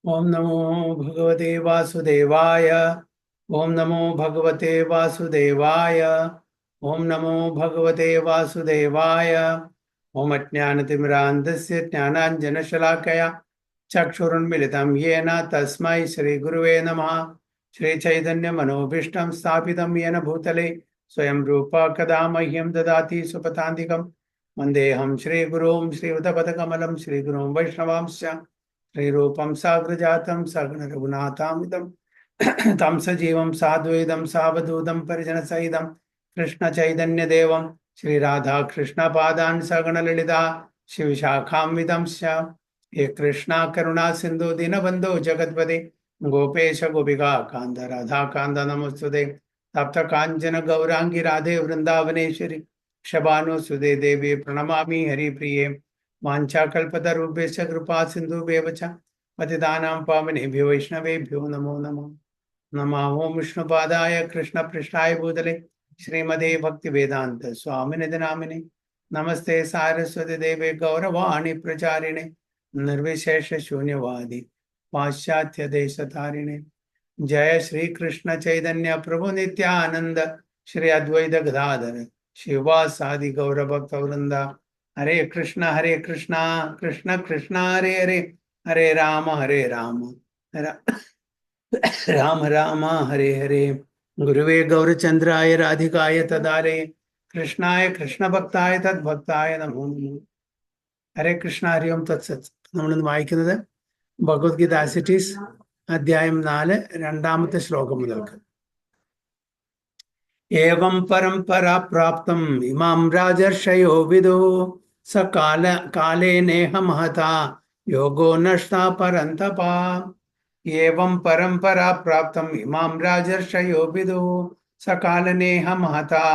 ओम नमो भगवते वासुदेवाय। ओम नमो भगवते वासुदेवाय। ओम नमो भगवते वासुदेवाय। ओम अज्ञानतिमिरान्धस्य ज्ञानाञ्जनशलाकया चक्षुरुन्मिलितं येन तस्मै श्रीगुरुवे नमः। श्रीचैतन्यमनोभीष्टं स्थापितं येन भूतले स्वयं रूप कदा मह्यं ददाति सुपथान्तिकं। वन्देऽहं श्रीगुरुं श्रीयुतपदकमलं श्रीगुरुं वैष्णवांश्च श्रीरूपं साग्रजातं सगुणरघुनाथामितं तं सजीवं साद्वैतं सावधूतं परिजनसहितं कृष्णचैतन्यदेवं श्रीराधाकृष्णपादान् सगणललिता शिवशाखां विदंश्च। हे कृष्णा करुणा सिन्धु दीनबन्धो जगत्पते गोपेश गोपिका कान्त राधा कान्त नमोस्तुते। तप्त काञ्चन गौराङ्गी राधे वृन्दावनेश्वरि शबानुसुते देवी प्रणमामि हरिप्रिये। वाञ्छाकल्पतरुभ्यश्च कृपा सिन्धुभ्येव च पतितानां पावनेभ्यो वैष्णवेभ्यो नमो नमः। नमः ओं विष्णुपादाय कृष्णपृष्ठाय भूतले श्रीमते भक्तिवेदान्त स्वामिनिधि नामिने नमस्ते सारस्वती देवे गौरवाणी प्रचारिणे निर्विशेष शून्यवादी पाश्चात्य देशतारिणे। जय श्री कृष्ण चैतन्य प्रभु नित्यानंद श्री अद्वैत गदाधर शिवासादि गौर भक्त वृंदा। हरे कृष्ण कृष्ण कृष्ण हरे हरे हरे राम राम राम हरे हरे। गुरुवे गौरचंद्राय राधिकाय तदारे कृष्णाय कृष्ण भक्ताय तद्भक्ताय नमो नमः। ഹരേ കൃഷ്ണ ഹരി ഓം തത്സത്. നമ്മളിന്ന് വായിക്കുന്നത് ഭഗവത്ഗീത ആസ് ഇറ്റ് ഈസ്, അധ്യായം 4 രണ്ടാമത്തെ ശ്ലോകം മുതൽക്ക്. ഏവം പരംപരാ പ്രാപ്തം ഇമാം രാജർഷയോ വിദു സകാല കാലേ നേഹ മഹതാ യോഗോ നഷ്ടാ പരന്തപ. ഏവം പരംപരാ പ്രാപ്തം ഇമാം രാജർഷയോ വിദു സകാല നേഹ മഹതാ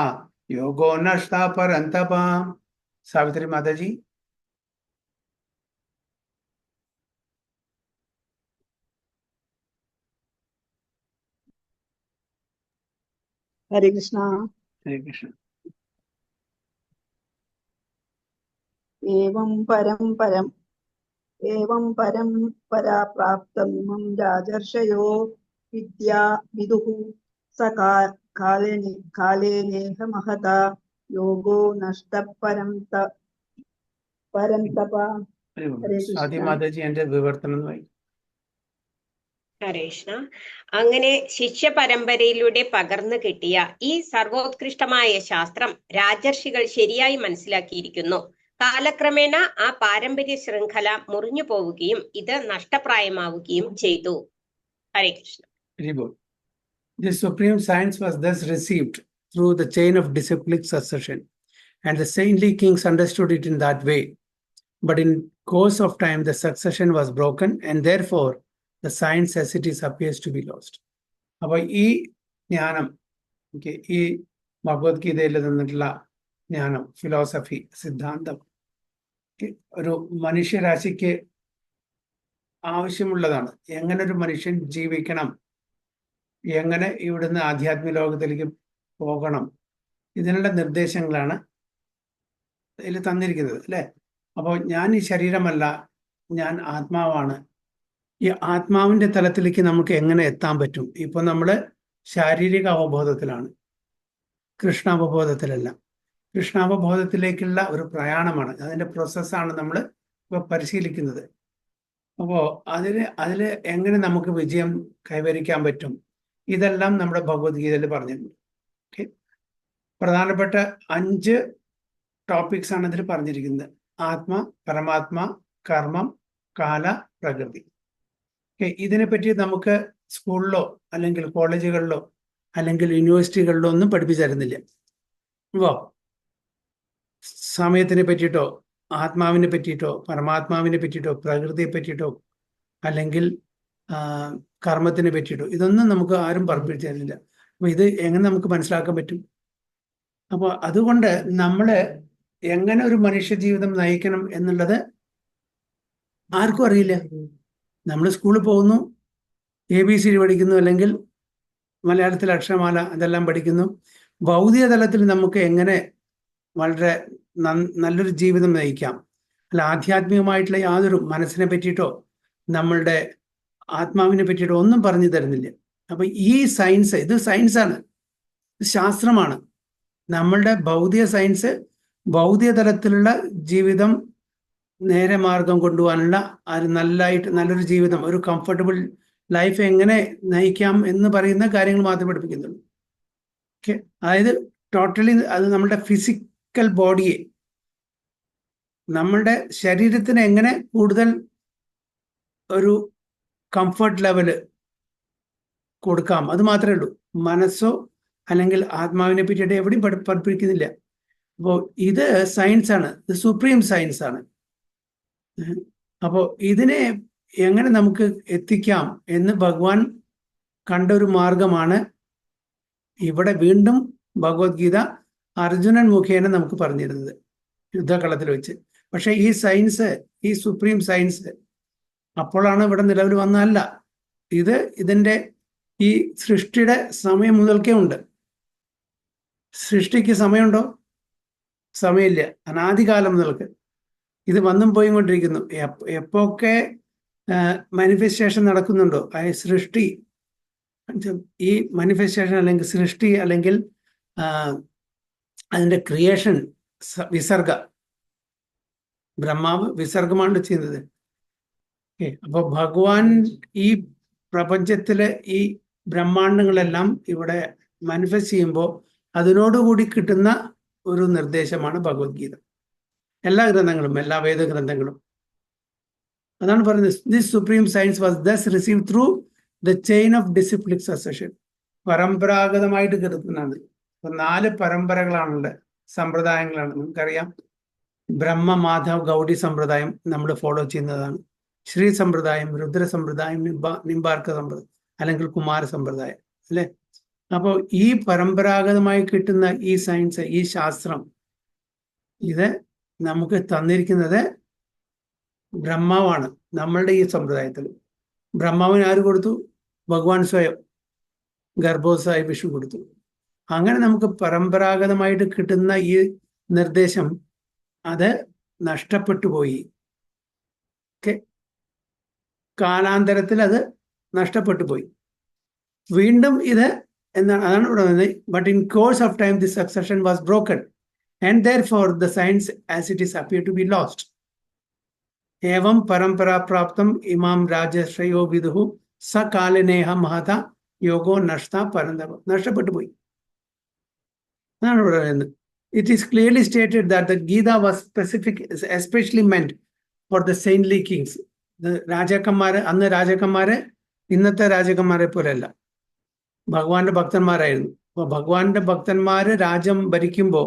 യോഗോ നഷ്ടാ പരന്തപ. സാവിത്രി മാതാജി. ഹരേ കൃഷ്ണ. ഹരേ കൃഷ്ണ. ഏവം പരംപരാ പ്രാപ്തമിമം രാജർഷയോ വിദുഃ സ കാലേനേഹ മഹതാ യോഗോ നഷ്ടഃ പരന്തപ. ഹരേ സ്വാതി കൃഷ്ണ. മാതാജി എന്റെ വിവർത്തനം വായിക്കും. ഹരേഷ്ണ. അങ്ങനെ ശിഷ്യ പരമ്പരയിലൂടെ പകർന്നു കിട്ടിയ ഈ സർവോത്കൃഷ്ടമായ ശാസ്ത്രം രാജർഷികൾ ശരിയായി മനസ്സിലാക്കിയിരിക്കുന്നു. കാലക്രമേണ ആ പാരമ്പര്യ ശൃംഖല മുറിഞ്ഞു പോവുകയും ഇത് നഷ്ടപ്രായമാവുകയും ചെയ്തു. ഹരേ Krishna. This supreme science was thus received through the chain of disciplic succession, and the saintly kings understood it in that way. But in course of time, the succession was broken, and therefore the science as it is appears to be lost. അപ്പോൾ ഈ ജ്ഞാനം, ഈ ഭഗവത്ഗീതയിൽ നിന്നിട്ടുള്ള ജ്ഞാനം, philosophy, സിദ്ധാന്തം ഒരു മനുഷ്യരാശിക്ക് ആവശ്യമുള്ളതാണ്. എങ്ങനെ ഒരു മനുഷ്യൻ ജീവിക്കണം, എങ്ങനെ ഇവിടുന്ന് ആധ്യാത്മിക ലോകത്തിലേക്ക് പോകണം, ഇതിനുള്ള നിർദ്ദേശങ്ങളാണ് ഇതിൽ തന്നിരിക്കുന്നത് അല്ലേ. അപ്പോൾ ഞാൻ ഈ ശരീരമല്ല, ഞാൻ ആത്മാവാണ്. ഈ ആത്മാവിന്റെ തലത്തിലേക്ക് നമുക്ക് എങ്ങനെ എത്താൻ പറ്റും? ഇപ്പൊ നമ്മൾ ശാരീരിക അവബോധത്തിലാണ്, കൃഷ്ണാവബോധത്തിലല്ല. കൃഷ്ണാവബോധത്തിലേക്കുള്ള ഒരു പ്രയാണമാണ്, അതിന്റെ പ്രോസസ്സാണ് നമ്മൾ ഇപ്പൊ പരിശീലിക്കുന്നത്. അപ്പോൾ അതില് എങ്ങനെ നമുക്ക് വിജയം കൈവരിക്കാൻ പറ്റും, ഇതെല്ലാം നമ്മുടെ ഭഗവത്ഗീതയിൽ പറഞ്ഞിട്ടുണ്ട്. ഓക്കെ, പ്രധാനപ്പെട്ട 5 ടോപ്പിക്സ് ആണ് ഇതിൽ പറഞ്ഞിരിക്കുന്നത്. ആത്മ, പരമാത്മ, കർമ്മം, കാല, പ്രകൃതി. ഓക്കെ, ഇതിനെപ്പറ്റി നമുക്ക് സ്കൂളിലോ അല്ലെങ്കിൽ കോളേജുകളിലോ അല്ലെങ്കിൽ യൂണിവേഴ്സിറ്റികളിലോ ഒന്നും പഠിപ്പിച്ചു തരുന്നില്ല. അപ്പോൾ സമയത്തിനെ പറ്റിയിട്ടോ ആത്മാവിനെ പറ്റിയിട്ടോ പരമാത്മാവിനെ പറ്റിയിട്ടോ പ്രകൃതിയെ പറ്റിയിട്ടോ അല്ലെങ്കിൽ കർമ്മത്തിനെ പറ്റിയിട്ടോ ഇതൊന്നും നമുക്ക് ആരും പഠിപ്പിച്ചു തരുന്നില്ല. അപ്പോൾ ഇത് എങ്ങനെ നമുക്ക് മനസ്സിലാക്കാൻ പറ്റും? അപ്പോൾ അതുകൊണ്ട് നമ്മൾ എങ്ങനെ ഒരു മനുഷ്യ ജീവിതം നയിക്കണം എന്നുള്ളത് ആർക്കും അറിയില്ല. നമ്മൾ സ്കൂളിൽ പോകുന്നു, ABCD പഠിക്കുന്നു, അല്ലെങ്കിൽ മലയാളത്തിൽ അക്ഷരമാല അതെല്ലാം പഠിക്കുന്നു. ഭൗതിക തലത്തിൽ നമുക്ക് എങ്ങനെ വളരെ നല്ലൊരു ജീവിതം നയിക്കാം, അല്ല ആധ്യാത്മികമായിട്ടുള്ള യാതൊരു മനസ്സിനെ പറ്റിയിട്ടോ നമ്മളുടെ ആത്മാവിനെ പറ്റിയിട്ട് ഒന്നും പറഞ്ഞു തരുന്നില്ല. അപ്പൊ ഈ സയൻസ്, ഇത് സയൻസാണ്, ഇത് ശാസ്ത്രമാണ്. നമ്മളുടെ ഭൗതിക സയൻസ് ഭൗതിക തലത്തിലുള്ള ജീവിതം നേരെ മാർഗം കൊണ്ടുപോകാനുള്ള നല്ലൊരു ജീവിതം, ഒരു കംഫർട്ടബിൾ ലൈഫ് എങ്ങനെ നയിക്കാം എന്ന് പറയുന്ന കാര്യങ്ങൾ മാത്രമേ പഠിപ്പിക്കുന്നുള്ളൂ. ഓക്കെ, അതായത് ടോട്ടലി അത് നമ്മുടെ ഫിസിക്കൽ ബോഡിയെ, നമ്മളുടെ ശരീരത്തിന് എങ്ങനെ കൂടുതൽ ഒരു കംഫർട്ട് ലെവല് കൊടുക്കാം, അത് മാത്രമേ ഉള്ളൂ. മനസ്സോ അല്ലെങ്കിൽ ആത്മാവിനെ പറ്റിയിട്ട് എവിടെയും പഠിപ്പിക്കുന്നില്ല. അപ്പോൾ ഇത് സയൻസാണ്, ഇത് സുപ്രീം സയൻസ് ആണ്. അപ്പോൾ ഇതിനെ എങ്ങനെ നമുക്ക് എത്തിക്കാം എന്ന് ഭഗവാൻ കണ്ട ഒരു മാർഗമാണ് ഇവിടെ വീണ്ടും ഭഗവത്ഗീത അർജുനൻ മുഖേന നമുക്ക് പറഞ്ഞിരുന്നത് യുദ്ധകളത്തിൽ വെച്ച്. പക്ഷെ ഈ സയൻസ്, ഈ സുപ്രീം സയൻസ് അപ്പോഴാണ് ഇവിടെ നിലവിൽ വന്നതല്ല. ഇതിൻ്റെ ഈ സൃഷ്ടിയുടെ സമയം മുതൽക്കേ ഉണ്ട്. സൃഷ്ടിക്ക് സമയമുണ്ടോ? സമയമില്ല. അനാദികാലം മുതൽക്ക് ഇത് വന്നും പോയി കൊണ്ടിരിക്കുന്നു. എപ്പോഴൊക്കെ മാനിഫെസ്റ്റേഷൻ നടക്കുന്നുണ്ടോ, സൃഷ്ടി, ഈ മാനിഫെസ്റ്റേഷൻ അല്ലെങ്കിൽ സൃഷ്ടി അല്ലെങ്കിൽ അതിൻ്റെ ക്രിയേഷൻ, വിസർഗ, ബ്രഹ്മാവ് വിസർഗമാണ് ചെയ്യുന്നത്. അപ്പോൾ ഭഗവാൻ ഈ പ്രപഞ്ചത്തിലെ ഈ ബ്രഹ്മാണ്ടങ്ങളെല്ലാം ഇവിടെ മാനിഫെസ്റ്റ് ചെയ്യുമ്പോൾ അതിനോടുകൂടി കിട്ടുന്ന ഒരു നിർദ്ദേശമാണ് ഭഗവത്ഗീത. എല്ലാ ഗ്രന്ഥങ്ങളും, എല്ലാ വേദഗ്രന്ഥങ്ങളും അതാണ് പറയുന്നത്. This supreme science was thus receive through the chain of discipline succession. പരമ്പരാഗതമായിട്ട് കിട്ടുന്നതാണ്. ഇപ്പൊ 4 പരമ്പരകളാണുള്ള സമ്പ്രദായങ്ങളാണ്. നമുക്കറിയാം, ബ്രഹ്മ, മാധവ്, ഗൗഡി സമ്പ്രദായം നമ്മൾ ഫോളോ ചെയ്യുന്നതാണ്. ശ്രീ സമ്പ്രദായം, രുദ്ര സമ്പ്രദായം, നിംബാർക്ക സമ്പ്രദായം അല്ലെങ്കിൽ കുമാര സമ്പ്രദായം, അല്ലെ? അപ്പോൾ ഈ പരമ്പരാഗതമായി കിട്ടുന്ന ഈ സയൻസ്, ഈ ശാസ്ത്രം, ഇത് നമുക്ക് തന്നിരിക്കുന്നത് ബ്രഹ്മാവാണ്. നമ്മളുടെ ഈ സമ്പ്രദായത്തിൽ ബ്രഹ്മാവിന് ആര് കൊടുത്തു? ഭഗവാൻ സ്വയം ഗർഭോത്സായി വിഷു കൊടുത്തു. അങ്ങനെ നമുക്ക് പരമ്പരാഗതമായിട്ട് കിട്ടുന്ന ഈ നിർദ്ദേശം അത് നഷ്ടപ്പെട്ടു പോയി. കാലാന്തരത്തിൽ അത് നഷ്ടപ്പെട്ടു പോയി. വീണ്ടും ഇത് അതാണ് ഇവിടെ വന്നത്. But in course of time this succession was broken and therefore the science as it is appear to be lost. Evam parampara praptam imam rajashrayo viduhu sakaleneha mahata yogo nashta parandava. നഷ്ടപ്പെട്ടു പോയി. അതാണ് ഇവിടെ പറയുന്നത്. It is clearly stated that the Gita was especially meant for the saintly kings. രാജാക്കന്മാര്, അന്ന് രാജാക്കന്മാര് ഇന്നത്തെ രാജാക്കന്മാരെ പോലെയല്ല, ഭഗവാന്റെ ഭക്തന്മാരായിരുന്നു. അപ്പൊ ഭഗവാന്റെ ഭക്തന്മാര് രാജ്യം ഭരിക്കുമ്പോൾ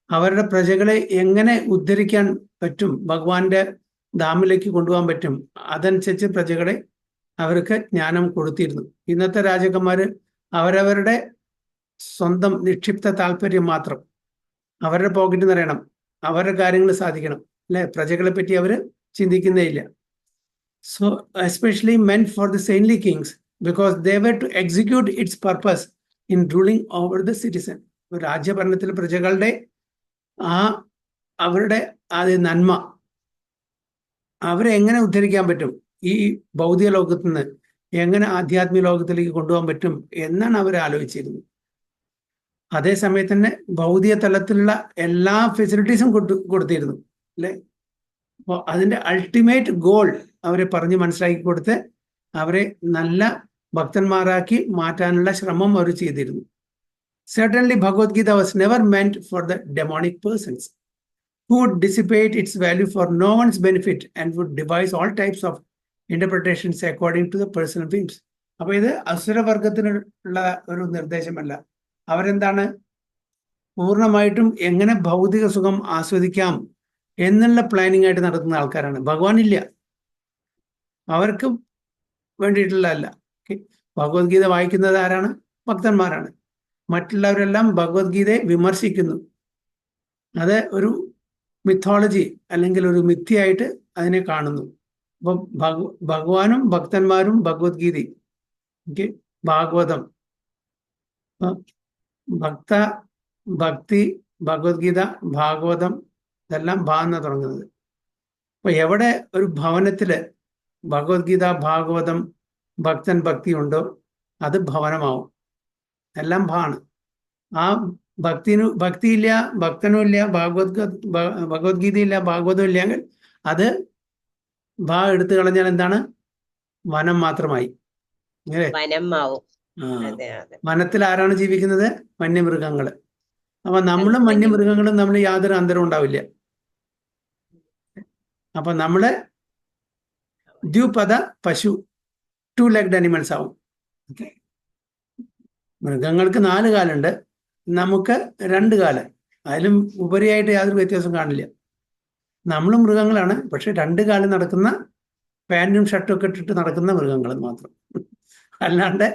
അവരുടെ പ്രജകളെ എങ്ങനെ ഉദ്ധരിക്കാൻ പറ്റും, ഭഗവാന്റെ ധാമിലേക്ക് കൊണ്ടുപോകാൻ പറ്റും, അതനുസരിച്ച് പ്രജകളെ അവർക്ക് ജ്ഞാനം കൊടുത്തിരുന്നു. ഇന്നത്തെ രാജാക്കന്മാര് അവരവരുടെ സ്വന്തം നിക്ഷിപ്ത താല്പര്യം മാത്രം, അവരുടെ പോക്കറ്റ് നിറയണം, അവരുടെ കാര്യങ്ങൾ സാധിക്കണം, അല്ലെ? പ്രജകളെ പറ്റി അവർ ചിന്തിക്കുന്നേ ഇല്ല. So especially meant for the saintly kings because they were to execute its purpose in ruling over the citizen. രാജ്യഭരണത്തിൽ പ്രജകളുടെ അവരുടെ നന്മ അവരെ എങ്ങനെ ഉദ്ധരിക്കാൻ പറ്റും, ഈ ഭൗതിക ലോകത്ത് നിന്ന് എങ്ങനെ ആധ്യാത്മിക ലോകത്തിലേക്ക് കൊണ്ടുപോകാൻ പറ്റും എന്നാണ് അവർ ആലോചിച്ചിരുന്നത്. അതേസമയത്ത് തന്നെ ഭൗതിക തലത്തിലുള്ള എല്ലാ ഫെസിലിറ്റീസും കൊടുത്തിരുന്നു, അല്ലെ? അപ്പോൾ അതിൻ്റെ അൾട്ടിമേറ്റ് ഗോൾ അവരെ പറഞ്ഞ് മനസ്സിലാക്കി കൊടുത്ത് അവരെ നല്ല ഭക്തന്മാരാക്കി മാറ്റാനുള്ള ശ്രമം അവർ ചെയ്തിരുന്നു. Certainly, Bhagavad Gita was never meant for the demonic persons who would dissipate its value for no one's benefit and would devise all types of interpretations according to the personal whims. അപ്പോൾ ഇത് അസുരവർഗത്തിനുള്ള ഒരു നിർദ്ദേശമല്ല. അവരെന്താണ്? പൂർണ്ണമായിട്ടും എങ്ങനെ ഭൗതിക സുഖം ആസ്വദിക്കാം എന്നുള്ള പ്ലാനിങ് ആയിട്ട് നടത്തുന്ന ആൾക്കാരാണ്. ഭഗവാൻ ഇല്ല, അവർക്ക് വേണ്ടിയിട്ടുള്ളതല്ല. ഭഗവത്ഗീത വായിക്കുന്നത് ആരാണ്? ഭക്തന്മാരാണ്. മറ്റുള്ളവരെല്ലാം ഭഗവത്ഗീതയെ വിമർശിക്കുന്നു. അത് ഒരു മിത്തോളജി അല്ലെങ്കിൽ ഒരു മിഥ്യയായിട്ട് അതിനെ കാണുന്നു. അപ്പം ഭഗവാനും ഭക്തന്മാരും ഭഗവത്ഗീതയും, ഭാഗവതം, ഭക്തി, ഭഗവത്ഗീത, ഭാഗവതം, ഇതെല്ലാം ഭാഗന്ന തുടങ്ങുന്നത്. അപ്പൊ എവിടെ ഒരു ഭവനത്തില് ഭഗവത്ഗീത, ഭാഗവതം ഭക്തൻ ഭക്തി ഉണ്ടോ അത് ഭവനമാവും. എല്ലാം ഭാണ്. ആ ഭക്തിയില്ല, ഭക്തനും ഇല്ല, ഭഗവത്ഗീതയില്ല, ഭാഗവതം ഇല്ലെങ്കിൽ അത് എടുത്തു കളഞ്ഞാൽ എന്താണ്? വനം മാത്രമായി. വനമാവും. വനത്തിൽ ആരാണ് ജീവിക്കുന്നത്? വന്യമൃഗങ്ങള്. അപ്പൊ നമ്മളും വന്യമൃഗങ്ങളും നമ്മൾ യാതൊരു അന്തരം ഉണ്ടാവില്ല. അപ്പൊ നമ്മള് ദ്വിപദ പശു, 2-legged animals ആവും. മൃഗങ്ങൾക്ക് 4 കാലുണ്ട്, നമുക്ക് 2 കാല്. അതിലും ഉപരിയായിട്ട് യാതൊരു വ്യത്യാസം കാണില്ല. നമ്മളും മൃഗങ്ങളാണ്, പക്ഷെ 2 കാലം നടക്കുന്ന, പാന്റും ഷർട്ടും ഒക്കെ ഇട്ടിട്ട് നടക്കുന്ന മൃഗങ്ങൾ മാത്രം, അല്ലാണ്ട്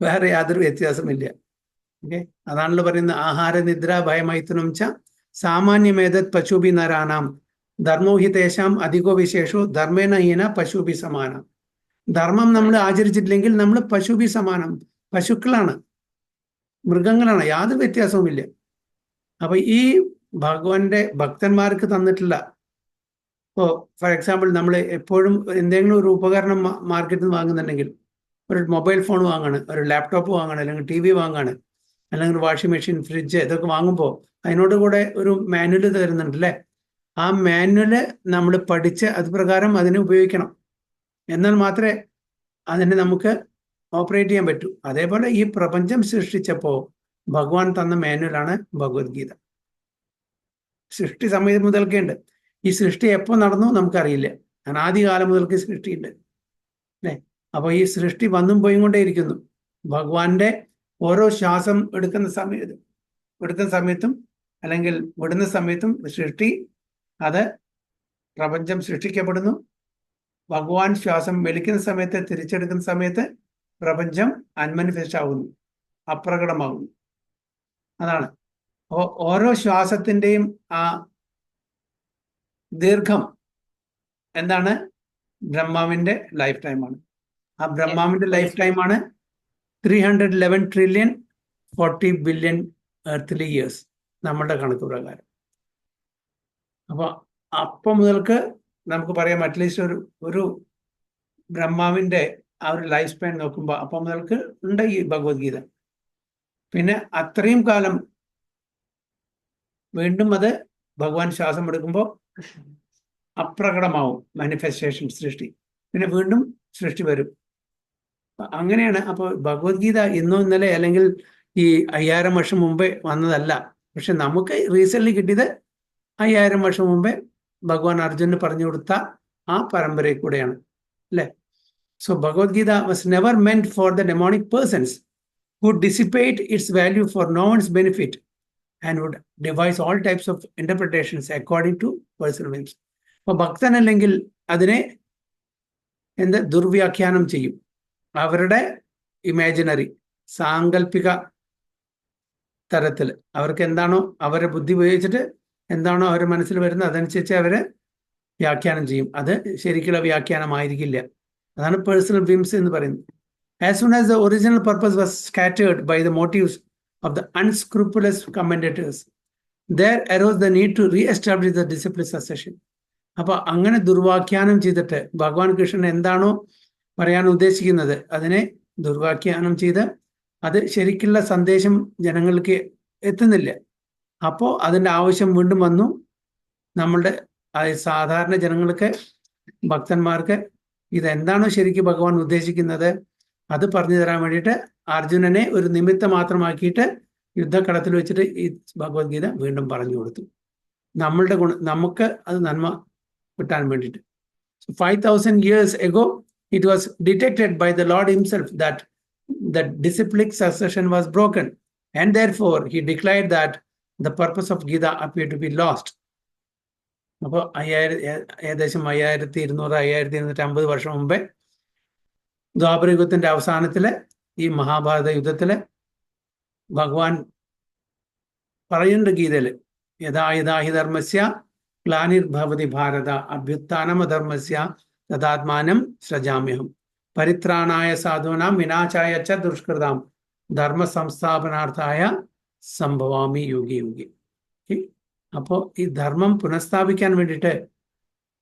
വേറെ യാതൊരു വ്യത്യാസമില്ല. ഓക്കെ, അതാണല്ലോ പറയുന്നത് ആഹാര നിദ്ര ഭയമൈഥുനം ച സാമാന്യമേതത് പശുഭി നരാനാം ധർമ്മോ ഹി തേശാം അധികോ വിശേഷോ ധർമ്മേന ഹീന പശുഭി സമാനം. ധർമ്മം നമ്മൾ ആചരിച്ചിട്ടില്ലെങ്കിൽ നമ്മൾ പശുഭി സമാനം, പശുക്കളാണ്, മൃഗങ്ങളാണ്, യാതൊരു വ്യത്യാസവുമില്ല. അപ്പൊ ഈ ഭഗവാന്റെ ഭക്തന്മാർക്ക് തന്നിട്ടുള്ള, ഇപ്പോൾ ഫോർ എക്സാമ്പിൾ നമ്മൾ എപ്പോഴും എന്തെങ്കിലും ഒരു ഉപകരണം മാർക്കറ്റിൽ നിന്ന് വാങ്ങുന്നുണ്ടെങ്കിൽ, ഒരു മൊബൈൽ ഫോൺ വാങ്ങാണ്, ഒരു ലാപ്ടോപ്പ് വാങ്ങാണ്, അല്ലെങ്കിൽ TV വാങ്ങാണ്, അല്ലെങ്കിൽ വാഷിംഗ് മെഷീൻ, ഫ്രിഡ്ജ്, ഇതൊക്കെ വാങ്ങുമ്പോൾ അതിനോട് കൂടെ ഒരു മാനുവൽ തരുന്നുണ്ട് അല്ലേ? ആ മാനുവല് നമ്മൾ പഠിച്ച് അത് പ്രകാരം അതിനെ ഉപയോഗിക്കണം. എന്നാൽ മാത്രമേ അതിനെ നമുക്ക് ഓപ്പറേറ്റ് ചെയ്യാൻ പറ്റൂ. അതേപോലെ ഈ പ്രപഞ്ചം സൃഷ്ടിച്ചപ്പോൾ ഭഗവാൻ തന്ന മാനുവലാണ് ഭഗവത്ഗീത. സൃഷ്ടി സമയം മുതൽക്കേ ഉണ്ട്. ഈ സൃഷ്ടി എപ്പോൾ നടന്നു നമുക്കറിയില്ല. അനാദികാലം മുതൽക്ക് സൃഷ്ടിയുണ്ട് അല്ലേ? അപ്പോൾ ഈ സൃഷ്ടി വന്നും പോയും കൊണ്ടേയിരിക്കുന്നു. ഭഗവാന്റെ ഓരോ ശ്വാസം എടുക്കുന്ന സമയത്തും അല്ലെങ്കിൽ വിടുന്ന സമയത്തും സൃഷ്ടി, അത് പ്രപഞ്ചം സൃഷ്ടിക്കപ്പെടുന്നു. ഭഗവാൻ ശ്വാസം വലിക്കുന്ന സമയത്ത്, തിരിച്ചെടുക്കുന്ന സമയത്ത് പ്രപഞ്ചം അൺമാനിഫെസ്റ്റ് ആകുന്നു, അപ്രകടമാകുന്നു. അതാണ്. അപ്പോൾ ഓരോ ശ്വാസത്തിൻ്റെയും ആ ദീർഘം എന്താണ്? ബ്രഹ്മാവിന്റെ ലൈഫ് ടൈമാണ്. ആ ബ്രഹ്മാവിന്റെ ലൈഫ് ടൈമാണ് 311 trillion 40 billion earthly years, നമ്മളുടെ കണക്ക് പ്രകാരം. അപ്പോൾ മുതൽക്ക് നമുക്ക് പറയാം അറ്റ്ലീസ്റ്റ് ഒരു ബ്രഹ്മാവിന്റെ ആ ഒരു ലൈഫ് സ്പാൻ നോക്കുമ്പോൾ അപ്പം മുതൽക്ക് ഉണ്ട് ഈ ഭഗവത്ഗീത. പിന്നെ അത്രയും കാലം വീണ്ടും അത് ഭഗവാൻ ശ്വാസം എടുക്കുമ്പോൾ അപ്രകടമാവും, മാനിഫെസ്റ്റേഷൻ, സൃഷ്ടി. പിന്നെ വീണ്ടും സൃഷ്ടി വരും. അങ്ങനെയാണ്. അപ്പോൾ ഭഗവത്ഗീത ഇന്നോ ഇന്നലെ അല്ലെങ്കിൽ ഈ 5000 വർഷം മുമ്പേ വന്നതല്ല. പക്ഷെ നമുക്ക് റീസെന്റ് കിട്ടിയത് 5000 വർഷം മുമ്പേ ഭഗവാൻ അർജുനന് പറഞ്ഞു കൊടുത്ത ആ പരമ്പരയിൽ കൂടെയാണ് അല്ലേ? So Bhagavad Gita was never meant for the demonic persons who dissipate its value for no one's benefit and would devise all types of interpretations according to personal whims. അപ്പോൾ ഭക്തനല്ലെങ്കിൽ അതിനെ ദുർവ്യാഖ്യാനം ചെയ്യും. അവരുടെ ഇമാജിനറി, സാങ്കല്പിക തരത്തിൽ അവർക്ക് എന്താണോ അവരുടെ ബുദ്ധി ഉപയോഗിച്ചിട്ട് എന്താണോ അവരുടെ മനസ്സിൽ വരുന്നത് അതനുസരിച്ച് അവര് വ്യാഖ്യാനം ചെയ്യും. അത് ശരിക്കുള്ള വ്യാഖ്യാനമായിരിക്കില്ല. അതാണ് പേഴ്സണൽ വിംസ് എന്ന് പറയുന്നത്. As soon as the original purpose was scattered by the motives of the unscrupulous commentators, there arose the need to re-establish the discipline succession. അപ്പൊ അങ്ങനെ ദുർവാഖ്യാനം ചെയ്തിട്ട് ഭഗവാൻ കൃഷ്ണൻ എന്താണോ പറയാൻ ഉദ്ദേശിക്കുന്നത് അതിനെ ദുർവാഖ്യാനം ചെയ്ത് അത് ശരിക്കുള്ള സന്ദേശം ജനങ്ങൾക്ക് എത്തുന്നില്ല. അപ്പോൾ അതിൻ്റെ ആവശ്യം വീണ്ടും വന്നു. നമ്മളുടെ സാധാരണ ജനങ്ങൾക്ക്, ഭക്തന്മാർക്ക് ഇതെന്താണോ ശരിക്കും ഭഗവാൻ ഉദ്ദേശിക്കുന്നത് അത് പറഞ്ഞു തരാൻ വേണ്ടിയിട്ട് അർജുനനെ ഒരു നിമിത്തം മാത്രമാക്കിയിട്ട് യുദ്ധക്കളത്തിൽ വെച്ചിട്ട് ഈ ഭഗവത്ഗീത വീണ്ടും പറഞ്ഞു കൊടുത്തു. നമ്മളുടെ നമുക്ക് അത് നന്മ കിട്ടാൻ വേണ്ടിയിട്ട്. 5000 years ago it was detected by the Lord himself that the disciplic succession was broken, and therefore he declared that the purpose of Gita appeared to be lost. അപ്പോൾ ഏകദേശം 5200 5250 വർഷം മുമ്പേ ദ്വാപരയുഗത്തിന്റെ അവസാനത്തില് ഈ മഹാഭാരത യുദ്ധത്തില് ഭഗവാൻ പറയുന്നുണ്ട് ഗീതയില്, യഥാ യഥാ ഹി ധർമ്മസ്യ ഗ്ലാനിർഭവതി ഭാരത അഭ്യുത്ഥാനമധർമ്മസ്യ തഥാത്മാനം സൃജാമ്യഹം പരിത്രാണായ സാധൂനാം വിനാശായ ച ദുഷ്കൃതാം ധർമ്മ സംസ്ഥാപനാർത്ഥായ സംഭവാമി യുഗി യുഗി. അപ്പോൾ ഈ ധർമ്മം പുനഃസ്ഥാപിക്കാൻ വേണ്ടിയിട്ട്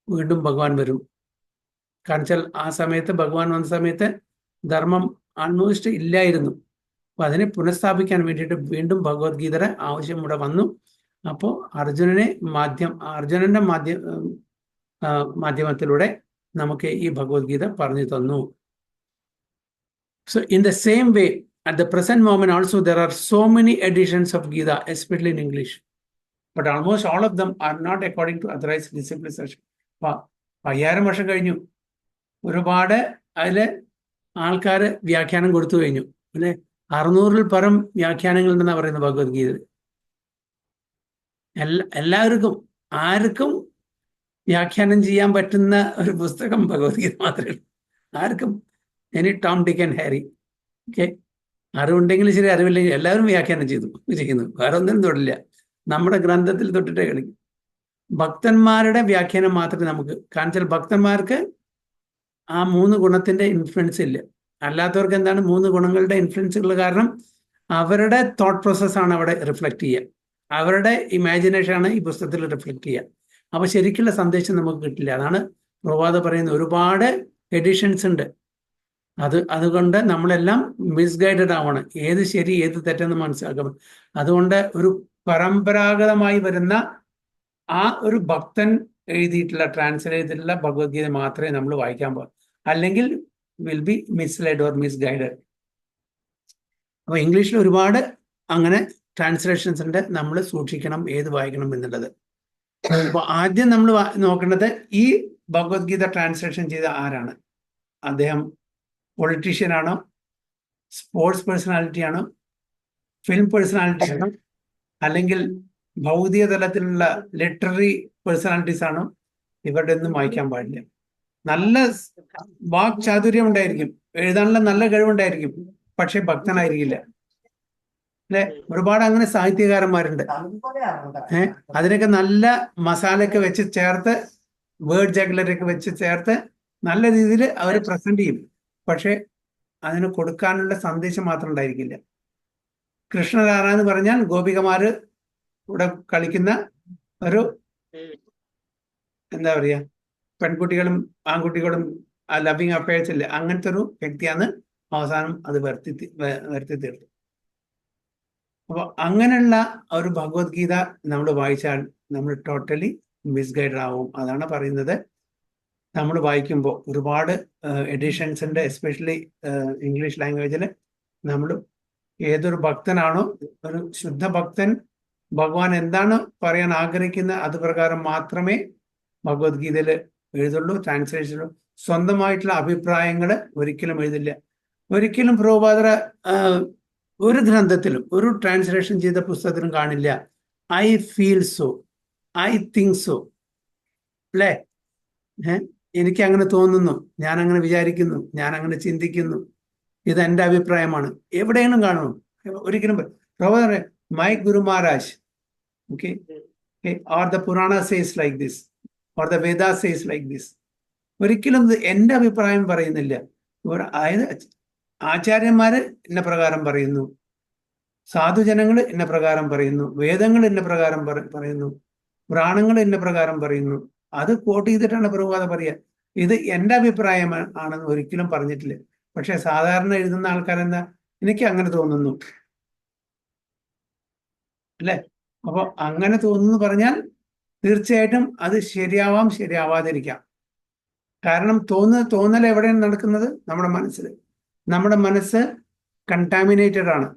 വീണ്ടും ഭഗവാൻ വരും. കാരണം വെച്ചാൽ ആ സമയത്ത് ഭഗവാൻ വന്ന സമയത്ത് ധർമ്മം ആൾമോസ്റ്റ് ഇല്ലായിരുന്നു. അപ്പൊ അതിനെ പുനഃസ്ഥാപിക്കാൻ വേണ്ടിയിട്ട് വീണ്ടും ഭഗവത്ഗീതയുടെ ആവശ്യം ഇവിടെ വന്നു. അപ്പോൾ അർജുനന്റെ മാധ്യമത്തിലൂടെ നമുക്ക് ഈ ഭഗവത്ഗീത പറഞ്ഞു തന്നു. So in the same way, at the present moment also there are so many editions of Gita, especially in English. But almost all of them are not according to authorized disciplines. 5000 വർഷം കഴിഞ്ഞു, ഒരുപാട് അതില് ആൾക്കാർ വ്യാഖ്യാനം കൊടുത്തു കഴിഞ്ഞു. പിന്നെ 600-ൽ പരം വ്യാഖ്യാനങ്ങൾ ഉണ്ടെന്നാണ് പറയുന്നത് ഭഗവത്ഗീത. എല്ലാവർക്കും ആർക്കും വ്യാഖ്യാനം ചെയ്യാൻ പറ്റുന്ന ഒരു പുസ്തകം ഭഗവത്ഗീത മാത്രമേ ഉള്ളൂ. ആർക്കും, ഇനി ടോം, ഡിക്ക് ആൻഡ് ഹാരി, ഓക്കെ, അറിവുണ്ടെങ്കിലും ശരി അറിവില്ലെങ്കിൽ എല്ലാവരും വ്യാഖ്യാനം ചെയ്യുന്നു. വേറെ ഒന്നും തൊടില്ല, നമ്മുടെ ഗ്രന്ഥത്തിൽ തൊട്ടിട്ടേ കളിക്കും. ഭക്തന്മാരുടെ വ്യാഖ്യാനം മാത്രമേ നമുക്ക്, കാരണം വെച്ചാൽ ഭക്തന്മാർക്ക് ആ 3 ഗുണത്തിന്റെ ഇൻഫ്ലുവൻസ് ഇല്ല. അല്ലാത്തവർക്ക് എന്താണ് 3 ഗുണങ്ങളുടെ ഇൻഫ്ലുവൻസ് ഉള്ള കാരണം അവരുടെ തോട്ട് പ്രോസസ്സാണ് അവിടെ റിഫ്ലക്ട് ചെയ്യുക, അവരുടെ ഇമാജിനേഷനാണ് ഈ പുസ്തകത്തിൽ റിഫ്ലക്ട് ചെയ്യുക. അപ്പൊ ശരിക്കുള്ള സന്ദേശം നമുക്ക് കിട്ടില്ല. അതാണ് പ്രഭാത പറയുന്നത്, ഒരുപാട് എഡിഷൻസ് ഉണ്ട്. അതുകൊണ്ട് നമ്മളെല്ലാം മിസ്ഗൈഡഡ് ആവണം, ഏത് ശരി ഏത് തെറ്റെന്ന് മനസ്സിലാക്കണം. അതുകൊണ്ട് ഒരു പരമ്പരാഗതമായി വരുന്ന ആ ഒരു ഭക്തൻ എഴുതിയിട്ടുള്ള, ട്രാൻസ്ലേറ്റ് ചെയ്തിട്ടുള്ള ഭഗവത്ഗീത മാത്രമേ നമ്മൾ വായിക്കാൻ പാടുള്ളൂ, അല്ലെങ്കിൽ വിൽ ബി മിസ്ലൈഡ് ഓർ മിസ്ഗൈഡഡ്. അപ്പൊ ഇംഗ്ലീഷിൽ ഒരുപാട് അങ്ങനെ ട്രാൻസ്ലേഷൻസ് ഉണ്ട്, നമ്മൾ സൂക്ഷിക്കണം ഏത് വായിക്കണം എന്നുള്ളത്. അപ്പൊ ആദ്യം നമ്മൾ നോക്കേണ്ടത് ഈ ഭഗവത്ഗീത ട്രാൻസ്ലേഷൻ ചെയ്ത ആരാണ്? അദ്ദേഹം പൊളിറ്റീഷ്യൻ ആണോ, സ്പോർട്സ് പേഴ്സണാലിറ്റി ആണോ, ഫിലിം പേഴ്സണാലിറ്റി ആണോ, അല്ലെങ്കിൽ ഭൗതിക തലത്തിലുള്ള ലിറ്റററി പേഴ്സണാലിറ്റീസ് ആണോ? ഇവരുടെ ഒന്നും വായിക്കാൻ പാടില്ല. നല്ല വാക് ചാതുര്യം ഉണ്ടായിരിക്കും, എഴുതാനുള്ള നല്ല കഴിവുണ്ടായിരിക്കും, പക്ഷെ ഭക്തനായിരിക്കില്ല. അല്ലെ, ഒരുപാട് അങ്ങനെ സാഹിത്യകാരന്മാരുണ്ട്. അതിനൊക്കെ നല്ല മസാലയൊക്കെ വെച്ച് ചേർത്ത്, വേർഡ് ജാഗ്ലറൊക്കെ വെച്ച് ചേർത്ത് നല്ല രീതിയിൽ അവർ പ്രസന്റ് ചെയ്യും, പക്ഷെ അതിന് കൊടുക്കാനുള്ള സന്ദേശം മാത്രം ഉണ്ടായിരിക്കില്ല. കൃഷ്ണരാധ എന്ന് പറഞ്ഞാൽ ഗോപികമാര് ഇവിടെ കളിക്കുന്ന ഒരു, എന്താ പറയാ, പെൺകുട്ടികളും ആൺകുട്ടികളും ലവിങ് അഫയേഴ്സ് ഇല്ല, അങ്ങനത്തെ ഒരു വ്യക്തിയാണ് അവസാനം അത് വരുത്തി തീർത്തു. അപ്പൊ അങ്ങനെയുള്ള ഒരു ഭഗവത്ഗീത നമ്മൾ വായിച്ചാൽ നമ്മൾ ടോട്ടലി മിസ്ഗൈഡ് ആവും. അതാണ് പറയുന്നത്, നമ്മൾ വായിക്കുമ്പോൾ ഒരുപാട് എഡിഷൻസ് ഉണ്ട്, എസ്പെഷ്യലി ഇംഗ്ലീഷ് ലാംഗ്വേജിൽ. നമ്മൾ ഏതൊരു ഭക്തനാണോ, ഒരു ശുദ്ധ ഭക്തൻ ഭഗവാൻ എന്താണ് പറയാൻ ആഗ്രഹിക്കുന്നത് അത് പ്രകാരം മാത്രമേ ഭഗവത്ഗീതയിൽ എഴുതുള്ളൂ, ട്രാൻസ്ലേഷനുള്ളൂ. സ്വന്തമായിട്ടുള്ള അഭിപ്രായങ്ങൾ ഒരിക്കലും എഴുതില്ല. ഒരിക്കലും പ്രഭുപാദർ ഒരു ഗ്രന്ഥത്തിലും ഒരു ട്രാൻസ്ലേഷൻ ചെയ്ത പുസ്തകത്തിലും കാണില്ല I feel so, I think so, അല്ലേ, എനിക്ക് അങ്ങനെ തോന്നുന്നു, ഞാൻ അങ്ങനെ വിചാരിക്കുന്നു, ഞാൻ അങ്ങനെ ചിന്തിക്കുന്നു, ഇത് എൻ്റെ അഭിപ്രായമാണ്, എവിടെയെങ്കിലും കാണുമോ? ഒരിക്കലും. പ്രഭുപാദർ my Guru Maharaj, okay, or the Purana says like this, or the Veda says like this. ഒരിക്കലും എൻ്റെ അഭിപ്രായം പറയുന്നില്ല. അതായത് ആചാര്യന്മാര് ഇന്ന പ്രകാരം പറയുന്നു, സാധുജനങ്ങൾ ഇന്ന പ്രകാരം പറയുന്നു, വേദങ്ങൾ ഇന്ന പ്രകാരം പറയുന്നു, പുരാണങ്ങൾ ഇന്ന പ്രകാരം പറയുന്നു. അത് കോട്ട് ചെയ്തിട്ടാണ് പ്രഭുപാദ പറയുക. ഇത് എൻ്റെ അഭിപ്രായം ആണെന്ന് ഒരിക്കലും പറഞ്ഞിട്ടില്ല. പക്ഷെ സാധാരണ എഴുതുന്ന ആൾക്കാരെന്താ, എനിക്ക് അങ്ങനെ തോന്നുന്നു, അല്ലെ? അപ്പൊ അങ്ങനെ തോന്നുന്നു പറഞ്ഞാൽ തീർച്ചയായിട്ടും അത് ശരിയാവാം, ശരിയാവാതിരിക്കാം. കാരണം തോന്നൽ എവിടെയാണ് നടക്കുന്നത്? നമ്മുടെ മനസ്സിൽ. നമ്മുടെ മനസ്സ് കണ്ടാമിനേറ്റഡ് ആണ്,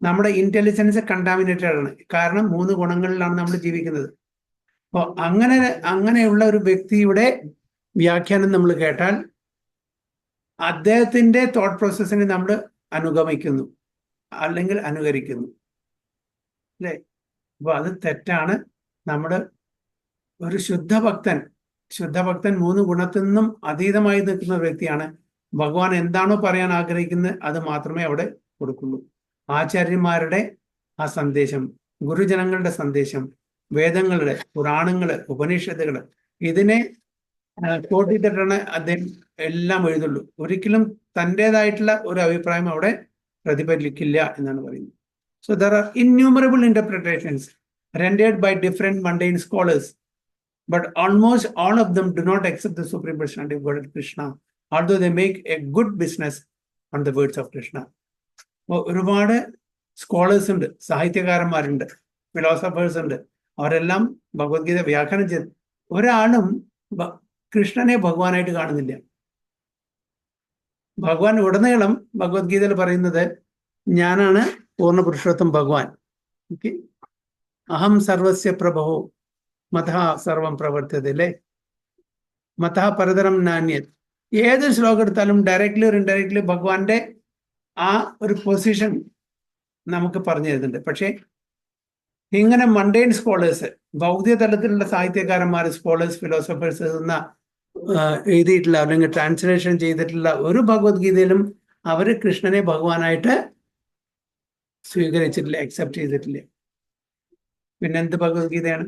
നമ്മുടെ ഇന്റലിജൻസ് കണ്ടാമിനേറ്റഡ് ആണ്. കാരണം 3 ഗുണങ്ങളിലാണ് നമ്മൾ ജീവിക്കുന്നത്. അപ്പോൾ അങ്ങനെയുള്ള ഒരു വ്യക്തിയുടെ വ്യാഖ്യാനം നമ്മൾ കേട്ടാൽ അദ്ദേഹത്തിന്റെ തോട്ട് പ്രോസസ്സിനെ നമ്മൾ അനുഗമിക്കുന്നു അല്ലെങ്കിൽ അനുകരിക്കുന്നു, അല്ലേ? അപ്പൊ അത് തെറ്റാണ്. നമ്മുടെ ഒരു ശുദ്ധഭക്തൻ 3 ഗുണത്തിൽ നിന്നും അതീതമായി നിൽക്കുന്ന വ്യക്തിയാണ്. ഭഗവാൻ എന്താണോ പറയാൻ ആഗ്രഹിക്കുന്നത് അത് മാത്രമേ അവിടെ കൊടുക്കുള്ളൂ. ആചാര്യന്മാരുടെ ആ സന്ദേശം, ഗുരുജനങ്ങളുടെ സന്ദേശം, വേദങ്ങളുടെ, പുരാണങ്ങള്, ഉപനിഷത്തുകള്, ഇതിനെ കോട്ട് ചെയ്തിട്ടാണ് അദ്ദേഹം എല്ലാം എഴുതുള്ളൂ. ഒരിക്കലും തൻ്റെതായിട്ടുള്ള ഒരു അഭിപ്രായം അവിടെ പ്രതിഫലിക്കില്ല എന്നാണ് പറയുന്നത്. So there are innumerable interpretations rendered by different mundane scholars, but almost all of them do not accept the supreme personality of God Krishna although they make a good business on the words of Krishna. അപ്പോൾ ഒരുപാട് scholars ഉണ്ട്, സാഹിത്യകാരന്മാരുണ്ട്, philosophers ഉണ്ട്. അവരെല്ലാം ഭഗവത്ഗീത വ്യാഖ്യാനം ചെയ്ത് ഒരാളും കൃഷ്ണനെ ഭഗവാനായിട്ട് കാണുന്നില്ല. ഭഗവാൻ ഉടനീളം ഭഗവത്ഗീതയിൽ പറയുന്നത് ഞാനാണ് പൂർണ്ണ പുരുഷോത്തം ഭഗവാൻ. ഓക്കെ, അഹം സർവസ്യ പ്രഭോ മതഃ സർവം പ്രവർത്തത അല്ലേ, മതഃ പരതരം നാന്യത്. ഏത് ശ്ലോകം എടുത്താലും ഡയറക്ട്ലി ഒരു ഇൻഡയറക്ട്ലി ഭഗവാന്റെ ആ ഒരു പൊസിഷൻ നമുക്ക് പറഞ്ഞു തരുന്നുണ്ട്. പക്ഷേ ഇങ്ങനെ മണ്ടൈൻ സ്കോളേഴ്സ്, ഭൗതിക തലത്തിലുള്ള സാഹിത്യകാരന്മാർ, സ്കോളേഴ്സ്, ഫിലോസഫേഴ്സ് എഴുതിയിട്ടുള്ള അല്ലെങ്കിൽ ട്രാൻസ്ലേഷൻ ചെയ്തിട്ടുള്ള ഒരു ഭഗവത്ഗീതയിലും അവർ കൃഷ്ണനെ ഭഗവാനായിട്ട് സ്വീകരിച്ചിട്ടില്ല, അക്സെപ്റ്റ് ചെയ്തിട്ടില്ല. പിന്നെന്ത് ഭഗവത്ഗീതയാണ്?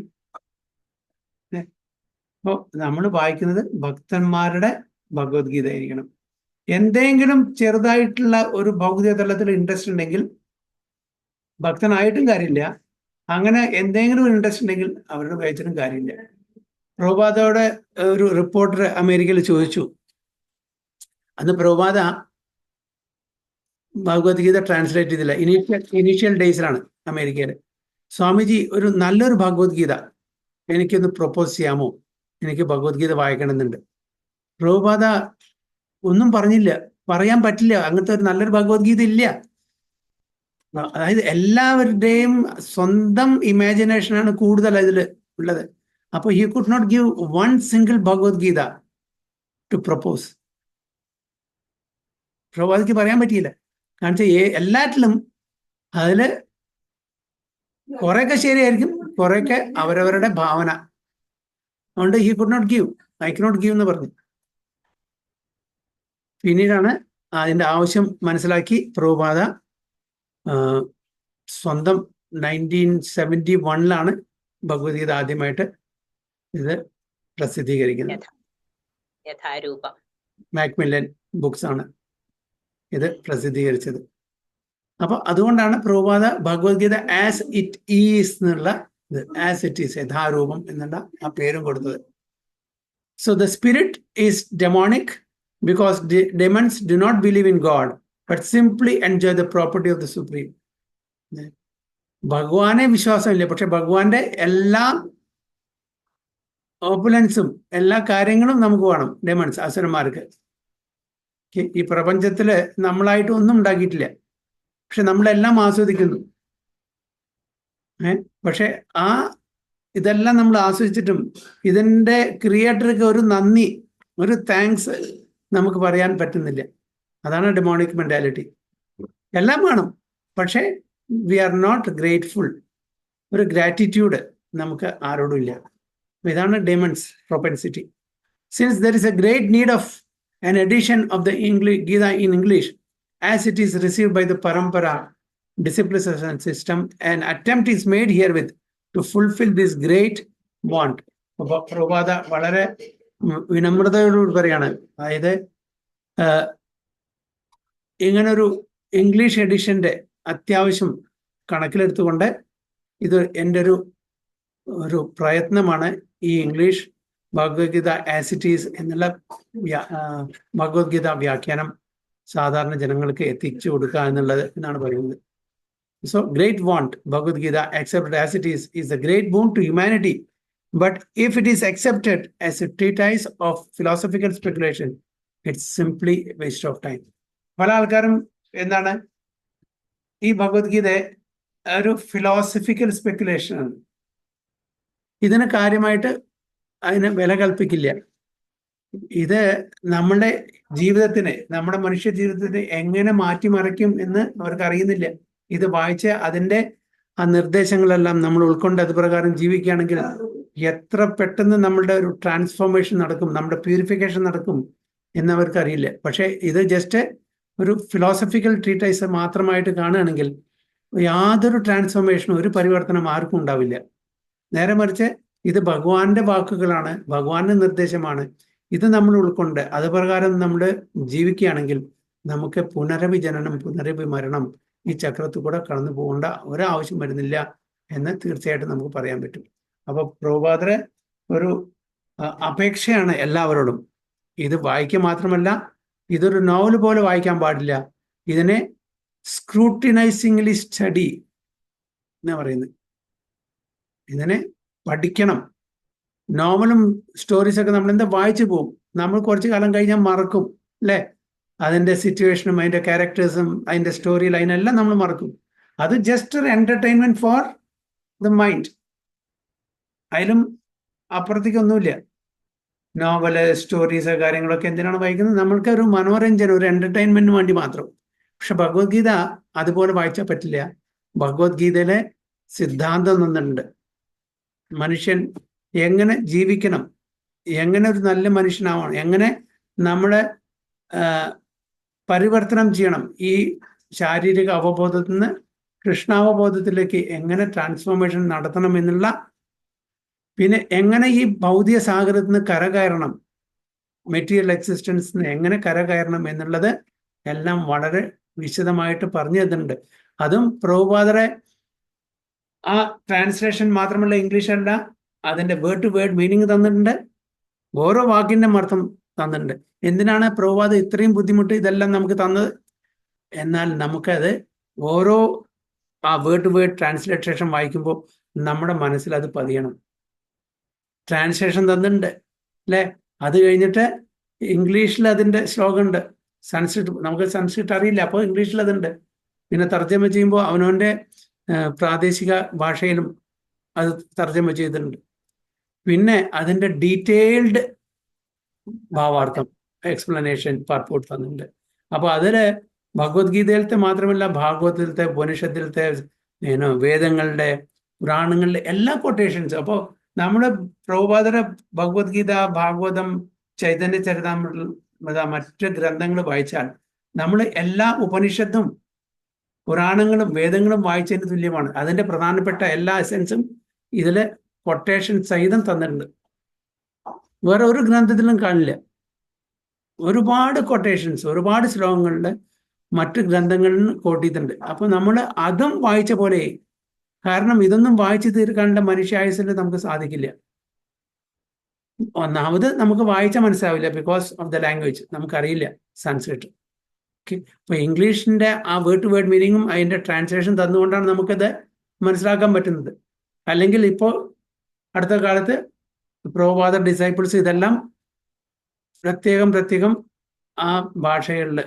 അപ്പോൾ നമ്മൾ വായിക്കുന്നത് ഭക്തന്മാരുടെ ഭഗവത്ഗീത ആയിരിക്കണം. എന്തെങ്കിലും ചെറുതായിട്ടുള്ള ഒരു ഭൗതിക തലത്തിൽ ഇൻട്രസ്റ്റ് ഉണ്ടെങ്കിൽ ഭക്തനായിട്ടും കാര്യമില്ല. അങ്ങനെ എന്തെങ്കിലും ഇൻട്രസ്റ്റ് ഉണ്ടെങ്കിൽ അവരുടെ വായിച്ചിട്ടും കാര്യമില്ല. പ്രഭുപാദയുടെ ഒരു റിപ്പോർട്ടർ അമേരിക്കയിൽ ചോദിച്ചു, അന്ന് പ്രഭുപാദ ഭഗവത്ഗീത ട്രാൻസ്ലേറ്റ് ചെയ്തില്ല, ഇനീഷ്യൽ ഡേയ്സിലാണ് അമേരിക്കയിൽ. സ്വാമിജി ഒരു നല്ലൊരു ഭഗവത്ഗീത എനിക്കൊന്ന് പ്രൊപ്പോസ് ചെയ്യാമോ, എനിക്ക് ഭഗവത്ഗീത വായിക്കണമെന്നുണ്ട്. പ്രഭുപാദ ഒന്നും പറഞ്ഞില്ല, പറയാൻ പറ്റില്ല, അങ്ങനത്തെ ഒരു നല്ലൊരു ഭഗവത്ഗീത ഇല്ല. അതായത് എല്ലാവരുടെയും സ്വന്തം ഇമാജിനേഷനാണ് കൂടുതൽ ഇതിൽ ഉള്ളത്. അപ്പോൾ he could not give one single Bhagavad Gita to propose. പ്രഭുപാദയ്ക്ക് പറയാൻ പറ്റിയില്ല. കാരണം വെച്ചാൽ എല്ലാറ്റിലും അതിൽ കുറെയൊക്കെ ശരിയായിരിക്കും, കുറെയൊക്കെ അവരവരുടെ ഭാവന. അതുകൊണ്ട് he could not give, I cannot give എന്ന് പറഞ്ഞു. പിന്നീടാണ് അതിൻ്റെ ആവശ്യം മനസ്സിലാക്കി പ്രഭുപാദ സ്വന്തം 1971 ഭഗവത്ഗീത ആദ്യമായിട്ട് ഇത് പ്രസിദ്ധീകരിക്കുന്നത്. യഥാരൂപം മാക്മില്ലൻ ബുക്സ് ആണ് ഇത് പ്രസിദ്ധീകരിച്ചത്. അപ്പൊ അതുകൊണ്ടാണ് Prabhupada Bhagavad Gita as it is എന്നുള്ള ആസ് ഇറ്റ് ഈസ്, യഥാരൂപം എന്നുള്ള ആ പേരും കൊടുത്തത്. So the spirit is demonic because demons do not believe in God but simply enjoy the property of the supreme. ഭഗവാനെ വിശ്വാസമില്ല, പക്ഷെ ഭഗവാന്റെ എല്ലാ ഓപ്പുലൻസും എല്ലാ കാര്യങ്ങളും നമുക്ക് വേണം. ഡെമൺസ്, അസുരന്മാർക്ക്. ഈ പ്രപഞ്ചത്തില് നമ്മളായിട്ട് ഒന്നും ഉണ്ടാക്കിയിട്ടില്ല, പക്ഷെ നമ്മളെല്ലാം ആസ്വദിക്കുന്നു. പക്ഷെ ഇതെല്ലാം നമ്മൾ ആസ്വദിച്ചിട്ടും ഇതിന്റെ ക്രിയേറ്റർക്ക് ഒരു നന്ദി, ഒരു താങ്ക്സ് നമുക്ക് പറയാൻ പറ്റുന്നില്ല. അതാണ് ഡെമോണിക് മെന്റാലിറ്റി. എല്ലാം വേണം, പക്ഷേ വി ആർ നോട്ട് ഗ്രേറ്റ്ഫുൾ. ഒരു ഗ്രാറ്റിറ്റ്യൂഡ് നമുക്ക് ആരോടും ഇല്ല. ഇതാണ് demons propensity. Since there is a great need of an edition of the Gita in English as it is received by the Parampara discipline system, an attempt is made herewith to fulfill this great want. Prabhupada വളരെ വിനമ്രതയോടുകൂടി പറയാണ്, അതായത് ഇങ്ങനൊരു English എഡിഷന്റെ അത്യാവശ്യം കണക്കിലെടുത്തുകൊണ്ട് ഇത് എൻ്റെ ഒരു പ്രയത്നമാണ് ഈ English Bhagavad Gita as it is എന്നുള്ള ഭഗവത്ഗീത വ്യാഖ്യാനം സാധാരണ ജനങ്ങൾക്ക് എത്തിച്ചു കൊടുക്കുക എന്നുള്ളത് എന്നാണ് പറയുന്നത്. So great want Bhagavad Gita accepted as it is a great boon to humanity. But if it is accepted as a treatise of philosophical speculation, it's simply a waste of time. പല ആൾക്കാരും എന്താണ് ഈ ഭഗവത്ഗീത ഒരു ഫിലോസഫിക്കൽ സ്പെക്കുലേഷൻ ആണ്, ഇതിന് കാര്യമായിട്ട് അതിന് വില കൽപ്പിക്കില്ല. ഇത് നമ്മുടെ ജീവിതത്തിനെ, നമ്മുടെ മനുഷ്യ ജീവിതത്തിനെ എങ്ങനെ മാറ്റിമറിക്കും എന്ന് അവർക്ക് അറിയുന്നില്ല. ഇത് വായിച്ച് അതിൻ്റെ ആ നിർദ്ദേശങ്ങളെല്ലാം നമ്മൾ ഉൾക്കൊണ്ട് അത് പ്രകാരം ജീവിക്കുകയാണെങ്കിൽ എത്ര പെട്ടെന്ന് നമ്മളുടെ ഒരു ട്രാൻസ്ഫോർമേഷൻ നടക്കും, നമ്മുടെ പ്യൂരിഫിക്കേഷൻ നടക്കും എന്നവർക്ക് അറിയില്ല. പക്ഷേ ഇത് ജസ്റ്റ് ഒരു ഫിലോസഫിക്കൽ ട്രീറ്റൈസ് മാത്രമായിട്ട് കാണുകയാണെങ്കിൽ യാതൊരു ട്രാൻസ്ഫോർമേഷനും, ഒരു പരിവർത്തനം ആർക്കും ഉണ്ടാവില്ല. നേരെ മറിച്ച് ഇത് ഭഗവാന്റെ വാക്കുകളാണ്, ഭഗവാന്റെ നിർദ്ദേശമാണ്. ഇത് നമ്മൾ ഉൾക്കൊണ്ട് അത് പ്രകാരം നമ്മൾ ജീവിക്കുകയാണെങ്കിൽ നമുക്ക് പുനരഭി ജനനം, പുനരഭി മരണം ഈ ചക്രത്തിൽ കൂടെ കടന്നു പോകേണ്ട ഒരാവശ്യം വരുന്നില്ല എന്ന് തീർച്ചയായിട്ടും നമുക്ക് പറയാൻ പറ്റും. അപ്പൊ പ്രഭുപാദരെ ഒരു അപേക്ഷയാണ് എല്ലാവരോടും, ഇത് വായിക്കുക മാത്രമല്ല ഇതൊരു നോവൽ പോലെ വായിക്കാൻ പാടില്ല. ഇതിനെ സ്ക്രൂട്ടിനൈസിംഗ്ലി സ്റ്റഡി എന്നാ പറയുന്നത്. ഇതിനെ പഠിക്കണം. നോവലും സ്റ്റോറീസൊക്കെ നമ്മൾ എന്താ വായിച്ചു പോകും, നമ്മൾ കുറച്ച് കാലം കഴിഞ്ഞാൽ മറക്കും അല്ലേ? അതിൻ്റെ സിറ്റുവേഷനും അതിൻ്റെ ക്യാരക്ടേഴ്സും അതിൻ്റെ സ്റ്റോറി ലൈനെല്ലാം നമ്മൾ മറക്കും. അത് ജസ്റ്റ് ഒരു എൻ്റർടൈൻമെൻറ്റ് ഫോർ ദ മൈൻഡ്. അതിലും അപ്പുറത്തേക്കൊന്നുമില്ല. നോവല്, സ്റ്റോറീസ്, കാര്യങ്ങളൊക്കെ എന്തിനാണ് വായിക്കുന്നത്? നമ്മൾക്ക് ഒരു മനോരഞ്ജനം, ഒരു എൻ്റർടൈൻമെൻറ്റിന് വേണ്ടി മാത്രം. പക്ഷെ ഭഗവത്ഗീത അതുപോലെ വായിച്ചാൽ പറ്റില്ല. ഭഗവത്ഗീതയിലെ സിദ്ധാന്തം തന്നിട്ടുണ്ട്. മനുഷ്യൻ എങ്ങനെ ജീവിക്കണം, എങ്ങനെ ഒരു നല്ല മനുഷ്യനാവണം, എങ്ങനെ നമ്മളെ പരിവർത്തനം ചെയ്യണം, ഈ ശാരീരിക അവബോധത്തിൽ നിന്ന് കൃഷ്ണാവബോധത്തിലേക്ക് എങ്ങനെ ട്രാൻസ്ഫോർമേഷൻ നടത്തണം എന്നുള്ള, പിന്നെ എങ്ങനെ ഈ ഭൗതിക സാഗരത്തിൽ നിന്ന് കരകയറണം, മെറ്റീരിയൽ എക്സിസ്റ്റൻസിന് എങ്ങനെ കരകയറണം എന്നുള്ളത് എല്ലാം വളരെ വിശദമായിട്ട് പറഞ്ഞു തന്നിട്ടുണ്ട്. അതും പ്രഭുപാദരെ ആ ട്രാൻസ്ലേഷൻ മാത്രമല്ല, ഇംഗ്ലീഷ് അല്ല, അതിൻ്റെ വേർഡ് ടു വേർഡ് മീനിങ് തന്നിട്ടുണ്ട്. ഓരോ വാക്കിൻ്റെ അർത്ഥം തന്നിട്ടുണ്ട്. എന്തിനാണ് പ്രഭുപാദ ഇത്രയും ബുദ്ധിമുട്ട് ഇതെല്ലാം നമുക്ക് തന്നത്? എന്നാൽ നമുക്കത് ഓരോ ആ വേർഡ് ടു വേർഡ് ട്രാൻസ്ലേഷൻ വായിക്കുമ്പോൾ നമ്മുടെ മനസ്സിൽ അത് പതിയണം. ട്രാൻസ്ലേഷൻ തന്നിട്ടുണ്ട് അല്ലേ? അത് കഴിഞ്ഞിട്ട് ഇംഗ്ലീഷിൽ അതിൻ്റെ ശ്ലോകമുണ്ട്. സംസ്കൃത്, നമുക്ക് സംസ്കൃത് അറിയില്ല, അപ്പോൾ ഇംഗ്ലീഷിൽ അതുണ്ട്. പിന്നെ തർജ്ജമ ചെയ്യുമ്പോൾ അവനവൻ്റെ പ്രാദേശിക ഭാഷയിലും അത് തർജ്ജമ ചെയ്തിട്ടുണ്ട്. പിന്നെ അതിൻ്റെ ഡീറ്റെയിൽഡ് ഭാവാർത്ഥം, എക്സ്പ്ലനേഷൻ, പർപ്പോട്ട് തന്നിട്ടുണ്ട്. അപ്പോൾ അതിൽ ഭഗവത്ഗീതയിലത്തെ മാത്രമല്ല, ഭാഗവതത്തിലത്തെ, ഉപനിഷത്തിലത്തെ, വേദങ്ങളുടെ, പുരാണങ്ങളുടെ എല്ലാ കൊട്ടേഷൻസ്. അപ്പോൾ നമ്മൾ പ്രഭുപാദര ഭഗവത്ഗീത, ഭാഗവതം, ചൈതന്യ ചരിതാമൃത, മറ്റ് ഗ്രന്ഥങ്ങൾ വായിച്ചാൽ നമ്മൾ എല്ലാ ഉപനിഷത്തും പുരാണങ്ങളും വേദങ്ങളും വായിച്ചതിന് തുല്യമാണ്. അതിൻ്റെ പ്രധാനപ്പെട്ട എല്ലാ എസൻസും ഇതിൽ കൊട്ടേഷൻ സഹിതം തന്നിട്ടുണ്ട്. വേറെ ഒരു ഗ്രന്ഥത്തിലും കാണില്ല. ഒരുപാട് കൊട്ടേഷൻസ്, ഒരുപാട് ശ്ലോകങ്ങളിൽ മറ്റ് ഗ്രന്ഥങ്ങളിൽ കോട്ട് ചെയ്തിട്ടുണ്ട്. അപ്പോൾ നമ്മൾ അതും വായിച്ച പോലെ, കാരണം ഇതൊന്നും വായിച്ചു തീർക്കാനുള്ള മനുഷ്യായുസിൽ നമുക്ക് സാധിക്കില്ല. ഒന്നാമത് നമുക്ക് വായിച്ചാൽ മനസ്സിലാവില്ല, ബിക്കോസ് ഓഫ് ദ ലാംഗ്വേജ്, നമുക്കറിയില്ല സംസ്കൃതം. ഓക്കെ, അപ്പോൾ ഇംഗ്ലീഷിൻ്റെ ആ വേർഡ് ടു വേർഡ് മീനിങ്ങും അതിൻ്റെ ട്രാൻസ്ലേഷൻ തന്നുകൊണ്ടാണ് നമുക്കത് മനസ്സിലാക്കാൻ പറ്റുന്നത്. അല്ലെങ്കിൽ ഇപ്പോൾ അടുത്ത കാലത്ത് പ്രഭുപാദ ഡിസൈപ്പിൾസ് ഇതെല്ലാം പ്രത്യേകം ആ ഭാഷകളിൽ,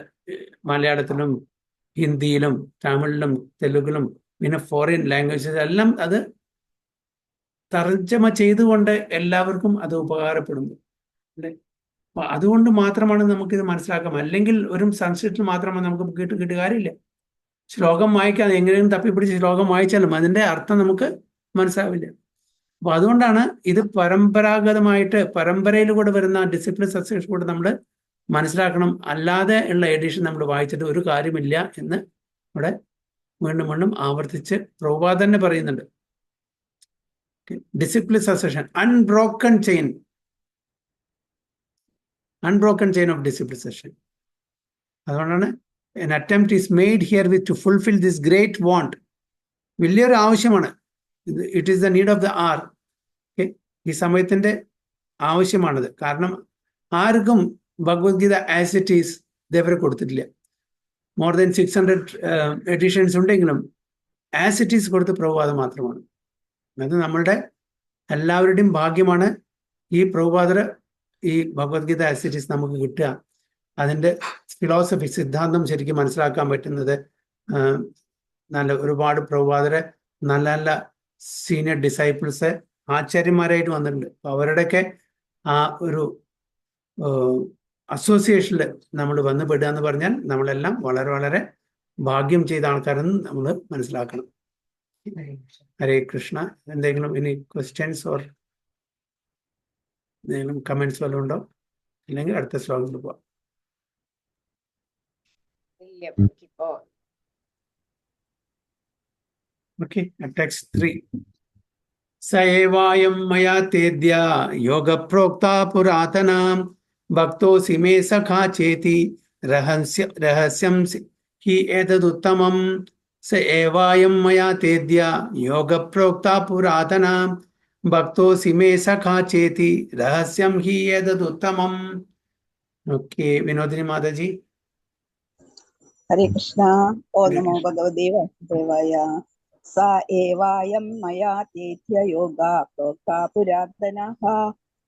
മലയാളത്തിലും ഹിന്ദിയിലും തമിഴിലും തെലുങ്കിലും പിന്നെ ഫോറിൻ ലാംഗ്വേജസ് എല്ലാം അത് തർജ്ജമ ചെയ്തുകൊണ്ട് എല്ലാവർക്കും അത് ഉപകാരപ്പെടുന്നു അല്ലേ? അപ്പം അതുകൊണ്ട് മാത്രമാണ് നമുക്കിത് മനസ്സിലാക്കാം. അല്ലെങ്കിൽ ഒരു സംസ്കൃതത്തിൽ മാത്രമാണ് നമുക്ക് കിട്ടുകാരില്ല. ശ്ലോകം വായിക്കാതെ എങ്ങനെയും തപ്പിപ്പിടിച്ച് ശ്ലോകം വായിച്ചാലും അതിൻ്റെ അർത്ഥം നമുക്ക് മനസ്സിലാവില്ല. അപ്പോൾ അതുകൊണ്ടാണ് ഇത് പരമ്പരാഗതമായിട്ട് പരമ്പരയിലൂടെ വരുന്ന ഡിസിപ്ലിൻ സക്സസ് കൂടെ നമ്മൾ മനസ്സിലാക്കണം. അല്ലാതെ ഉള്ള എഡിഷൻ നമ്മൾ വായിച്ചിട്ട് ഒരു കാര്യമില്ല എന്ന് ഇവിടെ വീണ്ടും ആവർത്തിച്ച് പ്രഭുപാദ തന്നെ പറയുന്നുണ്ട്. Discipline succession, unbroken chain of discipline succession. അതുകൊണ്ടാണ് an attempt is made here with to fulfill this great want. വലിയൊരു ആവശ്യമാണ്. It is the need of the hour. Okay, ഈ സമയത്തിൻ്റെ ആവശ്യമാണത്. കാരണം ആർക്കും ഭഗവത്ഗീത ആസ് ഇറ്റ് ഈസ് ഇതേവരെ കൊടുത്തിട്ടില്ല. മോർ ദാൻ 600 എഡിഷൻസ് ഉണ്ടെങ്കിലും ആസ് ഇറ്റ് ഈസ് കൊടുത്ത പ്രഭുപാദ മാത്രമാണ്. അത് നമ്മളുടെ എല്ലാവരുടെയും ഭാഗ്യമാണ്. ഈ പ്രഭുപാദർ ഈ ഭഗവത്ഗീത ആസ് ഇറ്റ് ഈസ് നമുക്ക് കിട്ടുക. അതിൻ്റെ ഫിലോസഫി, സിദ്ധാന്തം ശരിക്കും മനസ്സിലാക്കാൻ പറ്റുന്നത് നല്ല ഒരുപാട് പ്രഭുപാദരെ നല്ല നല്ല സീനിയർ ഡിസൈപ്പിൾസ് ആചാര്യന്മാരായിട്ട് വന്നിട്ടുണ്ട്. അപ്പോൾ അവരുടെയൊക്കെ ആ ഒരു അസോസിയേഷനിൽ നമ്മൾ വന്ന് പെടുക എന്ന് പറഞ്ഞാൽ നമ്മളെല്ലാം വളരെ വളരെ ഭാഗ്യം ചെയ്ത ആൾക്കാരെന്ന് നമ്മൾ മനസ്സിലാക്കണം. ഹരേ കൃഷ്ണ. എന്തെങ്കിലും ഇനി ക്വസ്റ്റ്യൻസ് ഓർ എന്തെങ്കിലും കമൻസ് വല്ലതും ഉണ്ടോ? ഇല്ലെങ്കിൽ അടുത്ത ശ്ലോകത്തിൽ പോവാം. Okay, text 3. Saevayam maya tedya yoga prokta purathanam bhaktosi me sakha cheti rahasyam hi etaduttamam. Saevayam maya tedya yoga prokta purathanam bhaktosi me sakha cheti rahasyam hi etaduttamam. Okay, Vinodini mataji. Hare Krishna. ഓ ഹരേ നമോ കൃഷ്ണ. ഭഗവതേ വാസുദേവായ. സ ഏവായം മയാ തേത്യ യോഗാ പ്രോക്താ പുരാതനഃ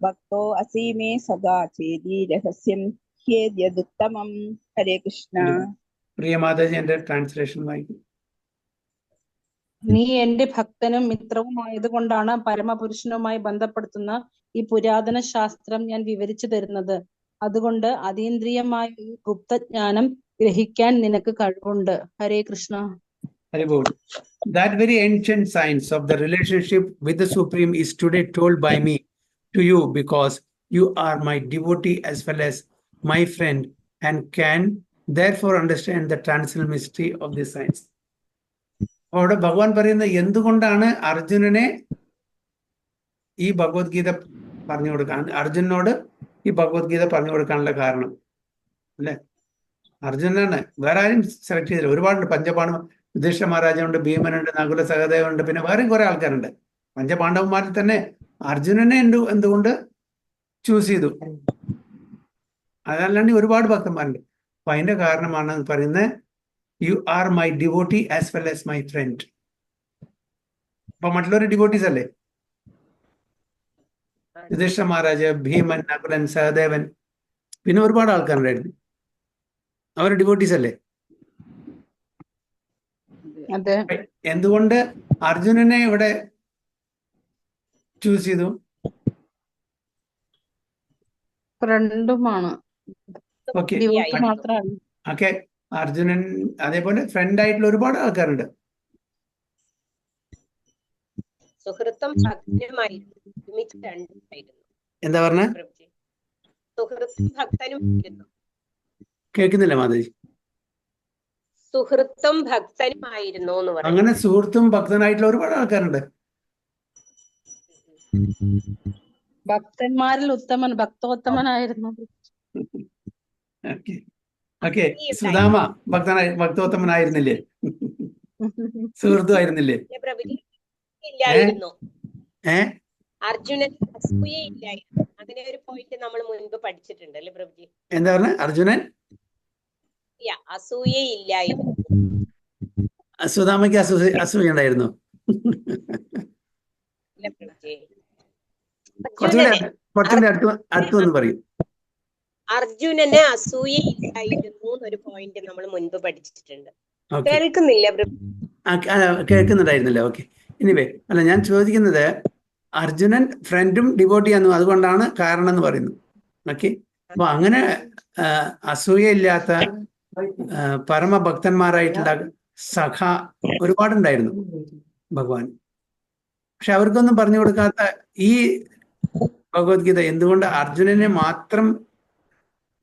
ഭക്തോ അസി മേ സദാ ചേതി രഹസ്യം ഹ്യേദ്യദുത്തമം. ഹരേ കൃഷ്ണ. പ്രിയ മാതാജി, എന്റെ ട്രാൻസ്ലേഷൻ വായിക്കും. നീ എന്റെ ഭക്തനും മിത്രവുമായതുകൊണ്ടാണ് പരമപുരുഷനുമായി ബന്ധപ്പെടുത്തുന്ന ഈ പുരാതന ശാസ്ത്രം ഞാൻ വിവരിച്ചു തരുന്നത്. അതുകൊണ്ട് അതീന്ദ്രിയമായ ഈ ഗുപ്തജ്ഞാനം ഗ്രഹിക്കാൻ നിനക്ക് കഴിവുണ്ട്. ഹരേ Krishna. Haribol. That very ancient science of the relationship with the Supreme is today told by me to you because you are my devotee as well as my friend and can therefore understand the transcendental mystery of this science. അവിടെ ഭഗവാൻ പറയുന്നത് എന്തുകൊണ്ടാണ് അർജുനനെ ഈ ഭഗവത്ഗീത പറഞ്ഞു കൊടുക്കാൻ, അർജുനനോട് ഈ ഭഗവത്ഗീത പറഞ്ഞു കൊടുക്കാനുള്ള കാരണം അല്ലെ? അർജുനനാണ്, വേറെ ആരും സെലക്ട് ചെയ്തില്ല. ഒരുപാടുണ്ട്. പഞ്ചപാണ്ഡവ, യുധിഷ്ഠിര മഹാരാജുണ്ട്, ഭീമനുണ്ട്, നകുല സഹദേവനുണ്ട്, പിന്നെ വേറെയും കുറെ ആൾക്കാരുണ്ട്. പഞ്ചപാണ്ഡവന്മാരിൽ തന്നെ അർജുനനെ എന്തുകൊണ്ട് ചൂസ് ചെയ്തു? അതല്ലാണ്ട് ഒരുപാട് ഭക്തന്മാരുണ്ട്. അപ്പൊ അതിന്റെ കാരണമാണ് പറയുന്നത്, U are my devotee as well as my front. അപ്പൊ മറ്റുള്ളവർ ഡിവോട്ടീസ് അല്ലേ? യുധിഷ്ഠിര മഹാരാജ്, ഭീമൻ, നകുലൻ, സഹദേവൻ, പിന്നെ ഒരുപാട് ആൾക്കാരുണ്ടായിരുന്നു. അവർ ഡിവോട്ടീസ് അല്ലേ? അതെ. എന്തുകൊണ്ട് അർജുനനെ ഇവിടെ ചൂസ് ചെയ്തു? ഫ്രണ്ടുമാണ്, ഓക്കെ ഡിവോട്ടി മാത്രമല്ല. ഓക്കെ, അർജുനൻ അതേപോലെ ഫ്രണ്ട് ആയിട്ടുള്ള ഒരുപാട് ആൾക്കാരുണ്ട്. സുഹൃത്തും ഭക്തനുമായിരുന്നു, ഒരുമിച്ച് രണ്ടുമായിരുന്നു. എന്താ പറഞ്ഞ? പ്രഭുജി, സുഹൃത്തും ഭക്തനുമായിരുന്നു. കേൾക്കുന്നില്ല മാതാജി. സുഹൃത്തും ഭക്തനുമായിരുന്നു എന്ന് പറഞ്ഞു. അങ്ങനെ സുഹൃത്തും ഭക്തനായിട്ടുള്ള ഒരുപാട് ആൾക്കാരുണ്ട്. ഭക്തന്മാരിൽ ഉത്തമൻ, ഭക്തോത്തമനായിരുന്നു. ഓക്കെ ഓക്കെ, സുധാമ ഭക്തോത്തമനായിരുന്നില്ലേ? സുഹൃത്തും ആയിരുന്നില്ലേ? പ്രഭുജി ഇല്ലായിരുന്നു. അർജുനൻ അസൂയയില്ലായിരുന്നു. അങ്ങനെ ഒരു പോയിന്റ് നമ്മൾ മുൻപ് പഠിച്ചിട്ടുണ്ട് അല്ലെ പ്രഭുജി? എന്താ പറഞ്ഞ? അർജുനൻ അസൂയയില്ലായിരുന്നു. സുധാമയ്ക്ക് അസൂയ ഉണ്ടായിരുന്നു. കുറച്ചുകൂടെ അടുത്ത് വന്ന് പറയും. അർജുനന് അസൂയയില്ലായിരുന്നു എന്നൊരു പോയിന്റ് നമ്മൾ മുൻപ് പഠിച്ചിട്ടുണ്ട്. കേൾക്കുന്നില്ല പ്രഭു? കേൾക്കുന്നുണ്ടായിരുന്നില്ല. ഓക്കെ, എനിവേ, അല്ല ഞാൻ ചോദിക്കുന്നത്, അർജുനൻ ഫ്രണ്ടും ഡിവോട്ടിയാന്നു, അതുകൊണ്ടാണ് കാരണം എന്ന് പറയുന്നു. ഓക്കെ, അപ്പൊ അങ്ങനെ അസൂയയില്ലാത്ത പരമഭക്തന്മാരായിട്ടുള്ള സഖ ഒരുപാടുണ്ടായിരുന്നു ഭഗവാൻ. പക്ഷെ അവർക്കൊന്നും പറഞ്ഞു കൊടുക്കാത്ത ഈ ഭഗവത്ഗീത എന്തുകൊണ്ട് അർജുനനെ മാത്രം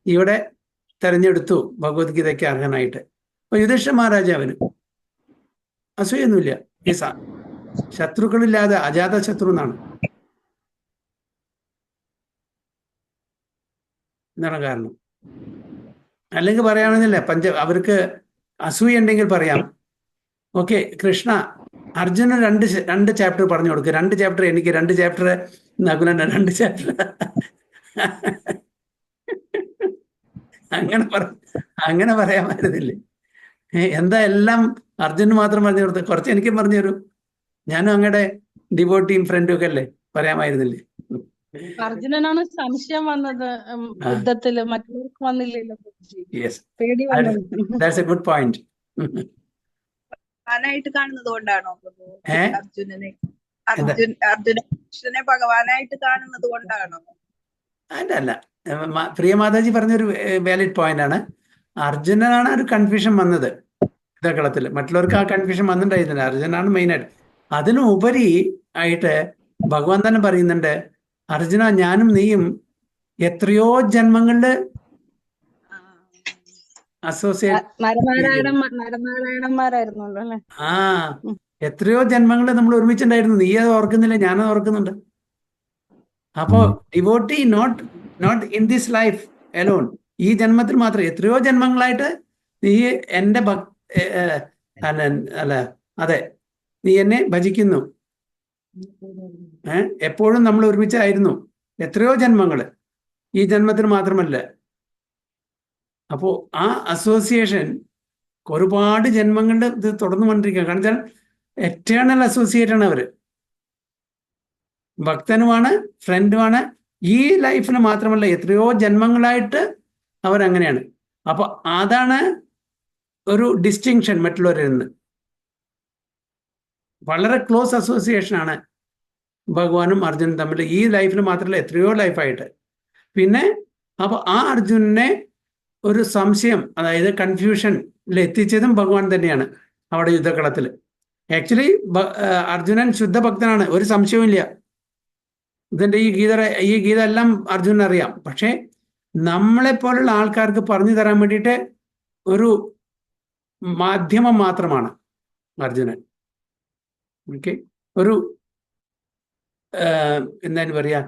ഇവിടെ തെരഞ്ഞെടുത്തു ഭഗവത്ഗീതയ്ക്ക് അർഹനായിട്ട്? അപ്പൊ യുധിഷ്ഠിര മഹാരാജാവിന് അസൂയൊന്നുമില്ല. ഈ ശത്രുക്കളില്ലാതെ അജാത ശത്രു എന്നാണ്. എന്താണ് കാരണം? അല്ലെങ്കിൽ പറയുകയാണെന്നില്ല, അവർക്ക് അസൂയ ഉണ്ടെങ്കിൽ പറയാം, ഓക്കെ കൃഷ്ണ അർജുനൻ രണ്ട് ചാപ്റ്റർ പറഞ്ഞു കൊടുക്കുക, 2 ചാപ്റ്റർ എനിക്ക്, 2 ചാപ്റ്റർ നകുലന്, 2 ചാപ്റ്റർ അങ്ങനെ പറയാമായിരുന്നില്ലേ? എന്താ എല്ലാം അർജുനന് മാത്രം പറഞ്ഞു കൊടുത്തത്? കുറച്ച് എനിക്കും പറഞ്ഞു തരൂ, ഞാനും അങ്ങയുടെ ഡിവോട്ടിയും ഫ്രണ്ടും ഒക്കെ അല്ലേ, പറയാമായിരുന്നില്ലേ? അർജുനനാണ് സംശയം വന്നത് യുദ്ധത്തില്, മറ്റുള്ളവർക്ക് വന്നില്ലല്ലോ. Yes, പേടി വന്നത്. that's a good point. ഭഗവാനായിട്ട് കാണുന്നത് കൊണ്ടാണോ അർജുനനെ കൃഷ്ണനെ ഭഗവാനായിട്ട് കാണുന്നത് കൊണ്ടാണോ? അല്ല, പ്രിയ മാതാജി പറഞ്ഞൊരു വാലിഡ് പോയിന്റ് ആണ്. അർജുനനാണ് ഒരു കൺഫ്യൂഷൻ വന്നത് യുദ്ധകളത്തിൽ. മറ്റുള്ളവർക്ക് ആ കൺഫ്യൂഷൻ വന്നിട്ടുണ്ടായിരുന്നില്ല, അർജുനാണ് മെയിനായിട്ട്. അതിനും ഉപരി ആയിട്ട് ഭഗവാൻ തന്നെ പറയുന്നുണ്ട്, അർജുന ഞാനും നീയും എത്രയോ ജന്മങ്ങളില് നരനാരായണന്മാരായിരുന്നല്ലോ അല്ലെ? എത്രയോ ജന്മങ്ങളിൽ നമ്മൾ ഒരുമിച്ചുണ്ടായിരുന്നു. നീ അത് ഓർക്കുന്നില്ല, ഞാനത് ഓർക്കുന്നുണ്ട്. അപ്പോ devotee not in this life alone, ഈ ജന്മത്തിൽ മാത്രം, എത്രയോ ജന്മങ്ങളായിട്ട് നീ എന്റെ അതെ, നീ എന്നെ ഭജിക്കുന്നു. എപ്പോഴും നമ്മൾ ഒരുമിച്ചായിരുന്നു, എത്രയോ ജന്മങ്ങള്, ഈ ജന്മത്തിൽ മാത്രമല്ല. അപ്പോൾ ആ അസോസിയേഷൻ ഒരുപാട് ജന്മങ്ങളുടെ ഇത് തുടർന്നു കൊണ്ടിരിക്കുക. കാരണം വെച്ചാൽ എറ്റേണൽ അസോസിയേറ്റ് ആണ് അവര്. ഭക്തനുമാണ്, ഫ്രണ്ടുമാണ്. ഈ ലൈഫിൽ മാത്രമല്ല, എത്രയോ ജന്മങ്ങളായിട്ട് അവരങ്ങനെയാണ്. അപ്പൊ അതാണ് ഒരു ഡിസ്റ്റിങ്ഷൻ മറ്റുള്ളവരിൽ നിന്ന്. വളരെ ക്ലോസ് അസോസിയേഷൻ ആണ് ഭഗവാനും അർജുനും തമ്മിൽ. ഈ ലൈഫിൽ മാത്രമല്ല, എത്രയോ ലൈഫായിട്ട്. പിന്നെ അപ്പൊ ആ അർജുനനെ ഒരു സംശയം, അതായത് കൺഫ്യൂഷനിൽ എത്തിച്ചതും ഭഗവാൻ തന്നെയാണ് അവിടെ യുദ്ധകളത്തിൽ. ആക്ച്വലി അർജുനൻ ശുദ്ധഭക്തനാണ്, ഒരു സംശയവും ഇല്ല. ഇതിന്റെ ഈ ഗീത എല്ലാം അർജുനൻ അറിയാം. പക്ഷേ നമ്മളെപ്പോലുള്ള ആൾക്കാർക്ക് പറഞ്ഞു തരാൻ വേണ്ടിയിട്ട് ഒരു മാധ്യമം മാത്രമാണ് അർജുനൻ. ഓക്കെ, ഒരു എന്താണ് പറയാ,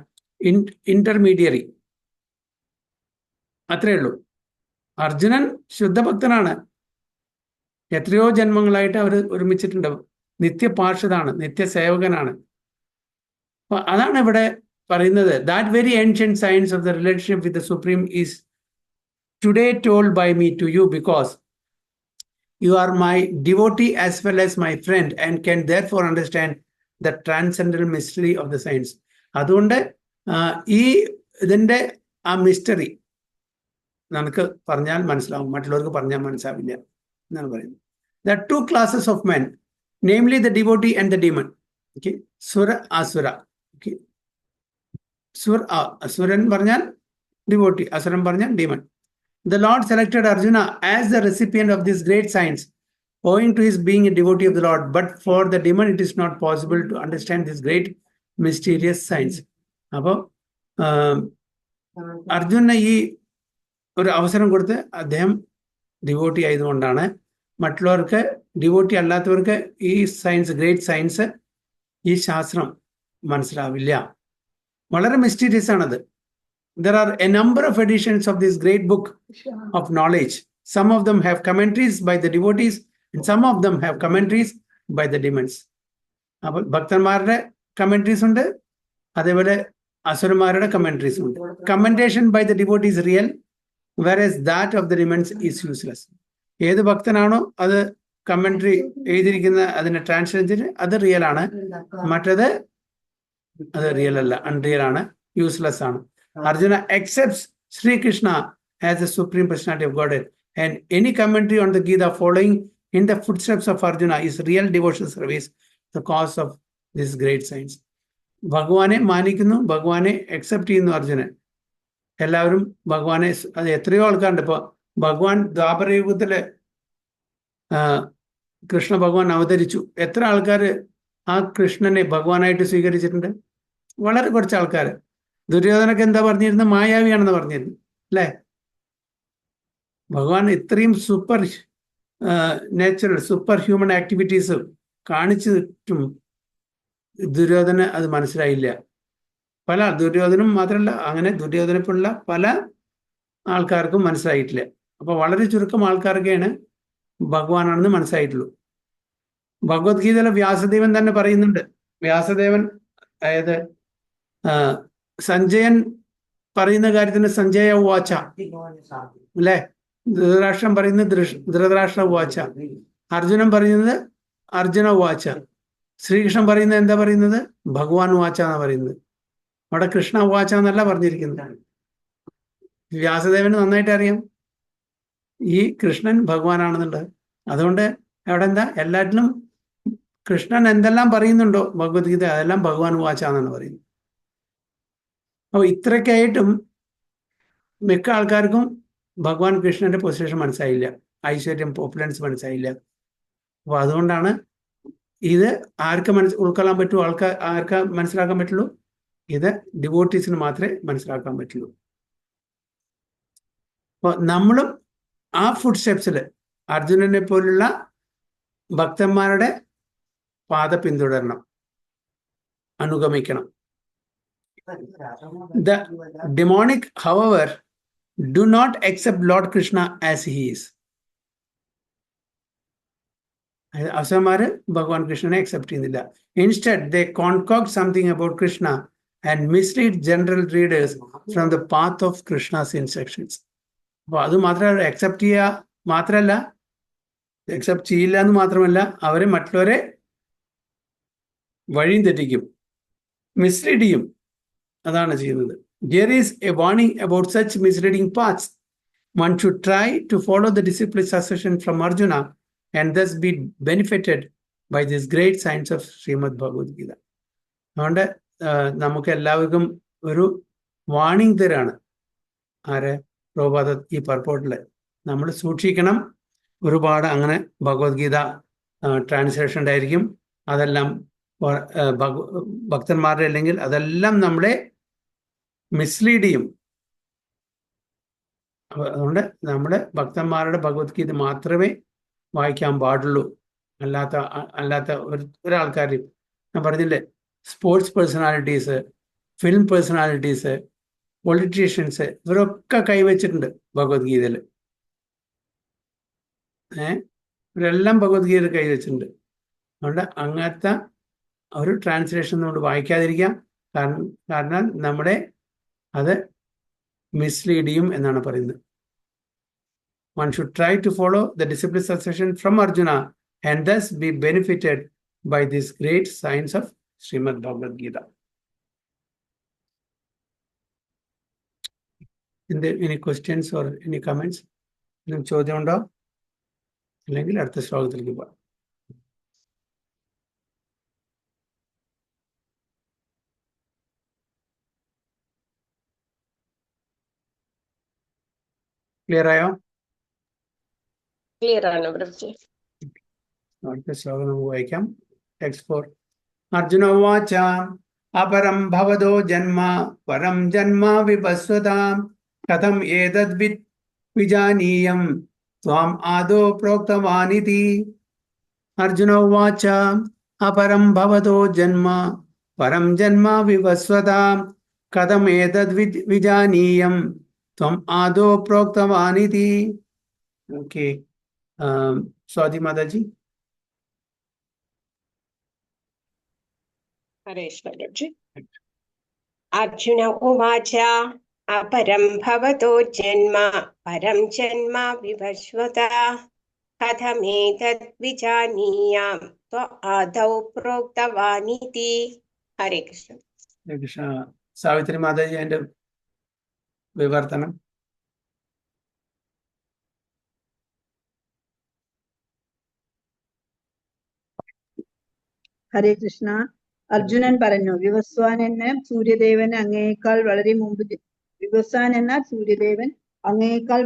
ഇന്റർമീഡിയറി, അത്രയേ ഉള്ളൂ. അർജുനൻ ശുദ്ധഭക്തനാണ്. എത്രയോ ജന്മങ്ങളായിട്ട് അവർ ഒരുമിച്ചിട്ടുണ്ട്. നിത്യപാർഷദാണ്, നിത്യസേവകനാണ്. അപ്പൊ അതാണ് ഇവിടെ പറയുന്നത്. That very ancient science of the relationship with the supreme is today told by me to you because you are my devotee as well as my friend and can therefore understand the transcendental mystery of the science. അതുകൊണ്ട് ഈ ഇതിന്റെ ആ mystery നമുക്ക് പറഞ്ഞാൽ മനസ്സിലാവും, മറ്റുള്ളവർക്ക് പറഞ്ഞാൽ മനസ്സിലാവില്ല എന്നാണ് പറയുന്നത്. The two classes of men, namely the devotee and the demon. Okay, സുര അസുര. ഓക്കെ, അസുരൻ പറഞ്ഞാൽ ഡിവോട്ടി, അസുരൻ പറഞ്ഞാൽ demon. The Lord selected Arjuna as the recipient of this great science, owing to his being a devotee of the Lord. But for the demon, it is not possible to understand this great mysterious science. അപ്പോൾ അർജുനന് ഈ ഒരു അവസരം കൊടുത്ത് അദ്ദേഹം devotee ആയതുകൊണ്ടാണ്. മറ്റുള്ളവർക്ക്, devotee അല്ലാത്തവർക്ക് ഈ സയൻസ്, ഗ്രേറ്റ് സയൻസ്, ഈ ശാസ്ത്രം മനസ്സിലാവില്ല. വളരെ മിസ്റ്റീരിയസ് ആണത്. There are a number of editions of this great book of knowledge. Some of them have commentaries by the devotees and some of them have commentaries by the demons. അപ്പോൾ ഭക്തന്മാരുടെ commentaries ഉണ്ട്, അതേപോലെ അസുരന്മാരുടെ commentaries ഉണ്ട്. Commentation by the devotees real, whereas that of the demons is useless. ഏത് ഭക്തനാണോ അത് commentary എഴുതിയിരിക്കുന്ന അതിന്റെ ട്രാൻസ്ലേഷൻ അത് റിയൽ ആണ്, മറ്റത് അത് റിയൽ അല്ല, അൺറിയൽ ആണ്, യൂസ്ലെസ് ആണ്. Arjuna accepts Sri Krishna as the Supreme Personality of Godhead, and any commentary on the Gita following in the footsteps of Arjuna is real devotional service, the cause of this great science. ഭഗവാനെ മാനിക്കുന്നു, ഭഗവാനെ accept ചെയ്യുന്നു അർജുനൻ. എല്ലാവരും ഭഗവാനെ, അത് എത്രയോ ആൾക്കാരുണ്ട്. ഇപ്പൊ ഭഗവാൻ ദ്വാപരയുഗത്തില് കൃഷ്ണ ഭഗവാൻ അവതരിച്ചു. എത്ര ആൾക്കാർ ആ കൃഷ്ണനെ ഭഗവാനായിട്ട് സ്വീകരിച്ചിട്ടുണ്ട്? വളരെ കുറച്ച് ആൾക്കാർ. ദുര്യോധനൊക്കെ എന്താ പറഞ്ഞിരുന്നത്? മായാവിയാണെന്ന് പറഞ്ഞിരുന്നു, അല്ലേ? ഭഗവാൻ ഇത്രയും super natural, super human activities കാണിച്ചിട്ടും ദുര്യോധന അത് മനസ്സിലായില്ല. പല ദുര്യോധനും മാത്രമല്ല, അങ്ങനെ ദുര്യോധനപ്പുള്ള പല ആൾക്കാർക്കും മനസ്സിലായിട്ടില്ല. അപ്പൊ വളരെ ചുരുക്കം ആൾക്കാർക്കാണ് ഭഗവാനാണെന്ന് മനസ്സിലായിട്ടുള്ളൂ. ഭഗവത്ഗീതയിലെ വ്യാസദേവൻ തന്നെ പറയുന്നുണ്ട്. വ്യാസദേവൻ, അതായത് സഞ്ജയൻ പറയുന്ന കാര്യത്തിന് സഞ്ജയ വാച്ച, അല്ലെ? ധൃതരാഷ്ട്രം പറയുന്നത് ധൃതരാഷ്ട്ര വാച്ച, അർജുനൻ പറയുന്നത് അർജുന വാച്ച, ശ്രീകൃഷ്ണൻ പറയുന്നത് എന്താ പറയുന്നത്? ഭഗവാൻ വാച്ച എന്നാ പറയുന്നത്. അവിടെ കൃഷ്ണ വാച്ച എന്നല്ല പറഞ്ഞിരിക്കുന്നത്. വ്യാസദേവന് നന്നായിട്ട് അറിയാം ഈ കൃഷ്ണൻ ഭഗവാനാണെന്നുള്ളത്. അതുകൊണ്ട് അവിടെ എന്താ, എല്ലാറ്റിലും കൃഷ്ണൻ എന്തെല്ലാം പറയുന്നുണ്ടോ ഭഗവത്ഗീത, അതെല്ലാം ഭഗവാൻ വാച്ച എന്നാണ് പറയുന്നത്. അപ്പോൾ ഇത്രയ്ക്കായിട്ടും മിക്ക ആൾക്കാർക്കും ഭഗവാൻ കൃഷ്ണന്റെ പൊസിഷൻ മനസ്സിലായില്ല, ഐശ്വര്യം, പോപ്പുലൻസ് മനസ്സിലായില്ല. അപ്പോൾ അതുകൊണ്ടാണ് ഇത് ആർക്ക് ഉൾക്കൊള്ളാൻ പറ്റുമോ, ആർക്കാ മനസ്സിലാക്കാൻ പറ്റുള്ളൂ? ഇത് ഡിവോട്ടീസിന് മാത്രമേ മനസ്സിലാക്കാൻ പറ്റുള്ളൂ. അപ്പോൾ നമ്മളും ആ ഫുഡ് സ്റ്റെപ്സിൽ അർജുനനെ പോലുള്ള ഭക്തന്മാരുടെ പാത പിന്തുടരണം, അനുഗമിക്കണം. The demonic, however, do not accept Lord Krishna as he is. അസുരന്മാര് ഭഗവാൻ കൃഷ്ണനെ അക്സെപ്റ്റ് ചെയ്യുന്നില്ല. Instead, they concoct something about Krishna and mislead general readers from the path of Krishna's instructions. അപ്പോൾ അത് മാത്രമല്ല, അക്സെപ്റ്റ് ചെയ്യില്ല എന്ന് മാത്രമല്ല, അവരെ മറ്റുള്ളവരെ വഴിയും തെറ്റിക്കും, മിസ്ലീഡ് ചെയ്യും. അതാണ് ചെയ്യുന്നത്. There is a warning about such misleading paths. One should try to follow the disciplined succession from Arjuna and thus be benefited by this great science of Srimad Bhagavad Gita. അതുകൊണ്ട് നമുക്ക് എല്ലാവർക്കും ഒരു warning തരാണ് ആരെ പ്രഭുപാദ ഈ പർപ്പോട്ടില്. നമ്മൾ സൂക്ഷിക്കണം. ഒരുപാട് അങ്ങനെ ഭഗവത്ഗീത ട്രാൻസ്ലേഷൻ ഉണ്ടായിരിക്കും. അതെല്ലാം ഭക്തന്മാരുടെ അല്ലെങ്കിൽ അതെല്ലാം നമ്മളെ മിസ്ലീഡ് ചെയ്യും. അതുകൊണ്ട് ഭക്തന്മാരുടെ ഭഗവത്ഗീത മാത്രമേ വായിക്കാൻ പാടുള്ളൂ. അല്ലാത്ത ഒരാൾക്കാരെയും ഞാൻ പറഞ്ഞില്ലേ, sports personalities, film personalities, politicians, ഇവരൊക്കെ കൈവച്ചിട്ടുണ്ട് ഭഗവത്ഗീതയിൽ. ഇവരെല്ലാം ഭഗവത്ഗീത കൈവച്ചിട്ടുണ്ട്. അതുകൊണ്ട് അങ്ങനത്തെ ഒരു ട്രാൻസ്ലേഷൻ നമ്മൾ വായിക്കാതിരിക്കാം. കാരണം നമ്മുടെ അത് മിസ്ലീഡ് ചെയ്യും എന്നാണ് പറയുന്നത്. One should try to follow the disciplined succession from Arjuna and thus be benefited by this great science of Srimad Bhagavad Gita. Any questions or any comments? ചോദ്യം ഉണ്ടോ? അല്ലെങ്കിൽ അടുത്ത ശ്ലോകത്തിലേക്ക് പോകാം. ക്ലിയർ ആയോ? ക്ലിയർ ആണ് പ്രഭുജി. അടുത്ത ശ്ലോകം നമുക്ക് വായിക്കാം. ടെക്സ്റ്റ് 4. അർജുന ഉവാച അപരം ഭവതോ ജന്മ പരം ജന്മ വിപസ്വതാം കഥം ഏതദ് വിജാനീയം ത്വാം ആദോ പ്രോക്തവാനിതി. അർജുന ഉവാച അപരം ഭവതോ ജന്മ പരം ജന്മ വിവസ്വതാം കഥം ഏതദ് വിജാനീയം ത്വം ആദോ പ്രോക്തവാനിതി. ഓക്കെ, സ്വാതി മാതാജി. ഹരേ കൃഷ്ണ പ്രഭുജി. അർജുന ഉവാച അപരം ഭവതോ ജന്മ പരം ജന്മ വിവസ്വത കഥമേതദ് വിജാനീയാം ത്വാദൗ പ്രോക്തവാനിതി. ഹരേ കൃഷ്ണ. കൃഷ്ണ. സാവിത്രി മാതാജി അതിന്റെ വിവർത്തനം. ഹരേ കൃഷ്ണ. അർജുനൻ പറഞ്ഞു, വിവസ്വാൻ എന്നാൽ സൂര്യദേവൻ അങ്ങയേക്കാൾ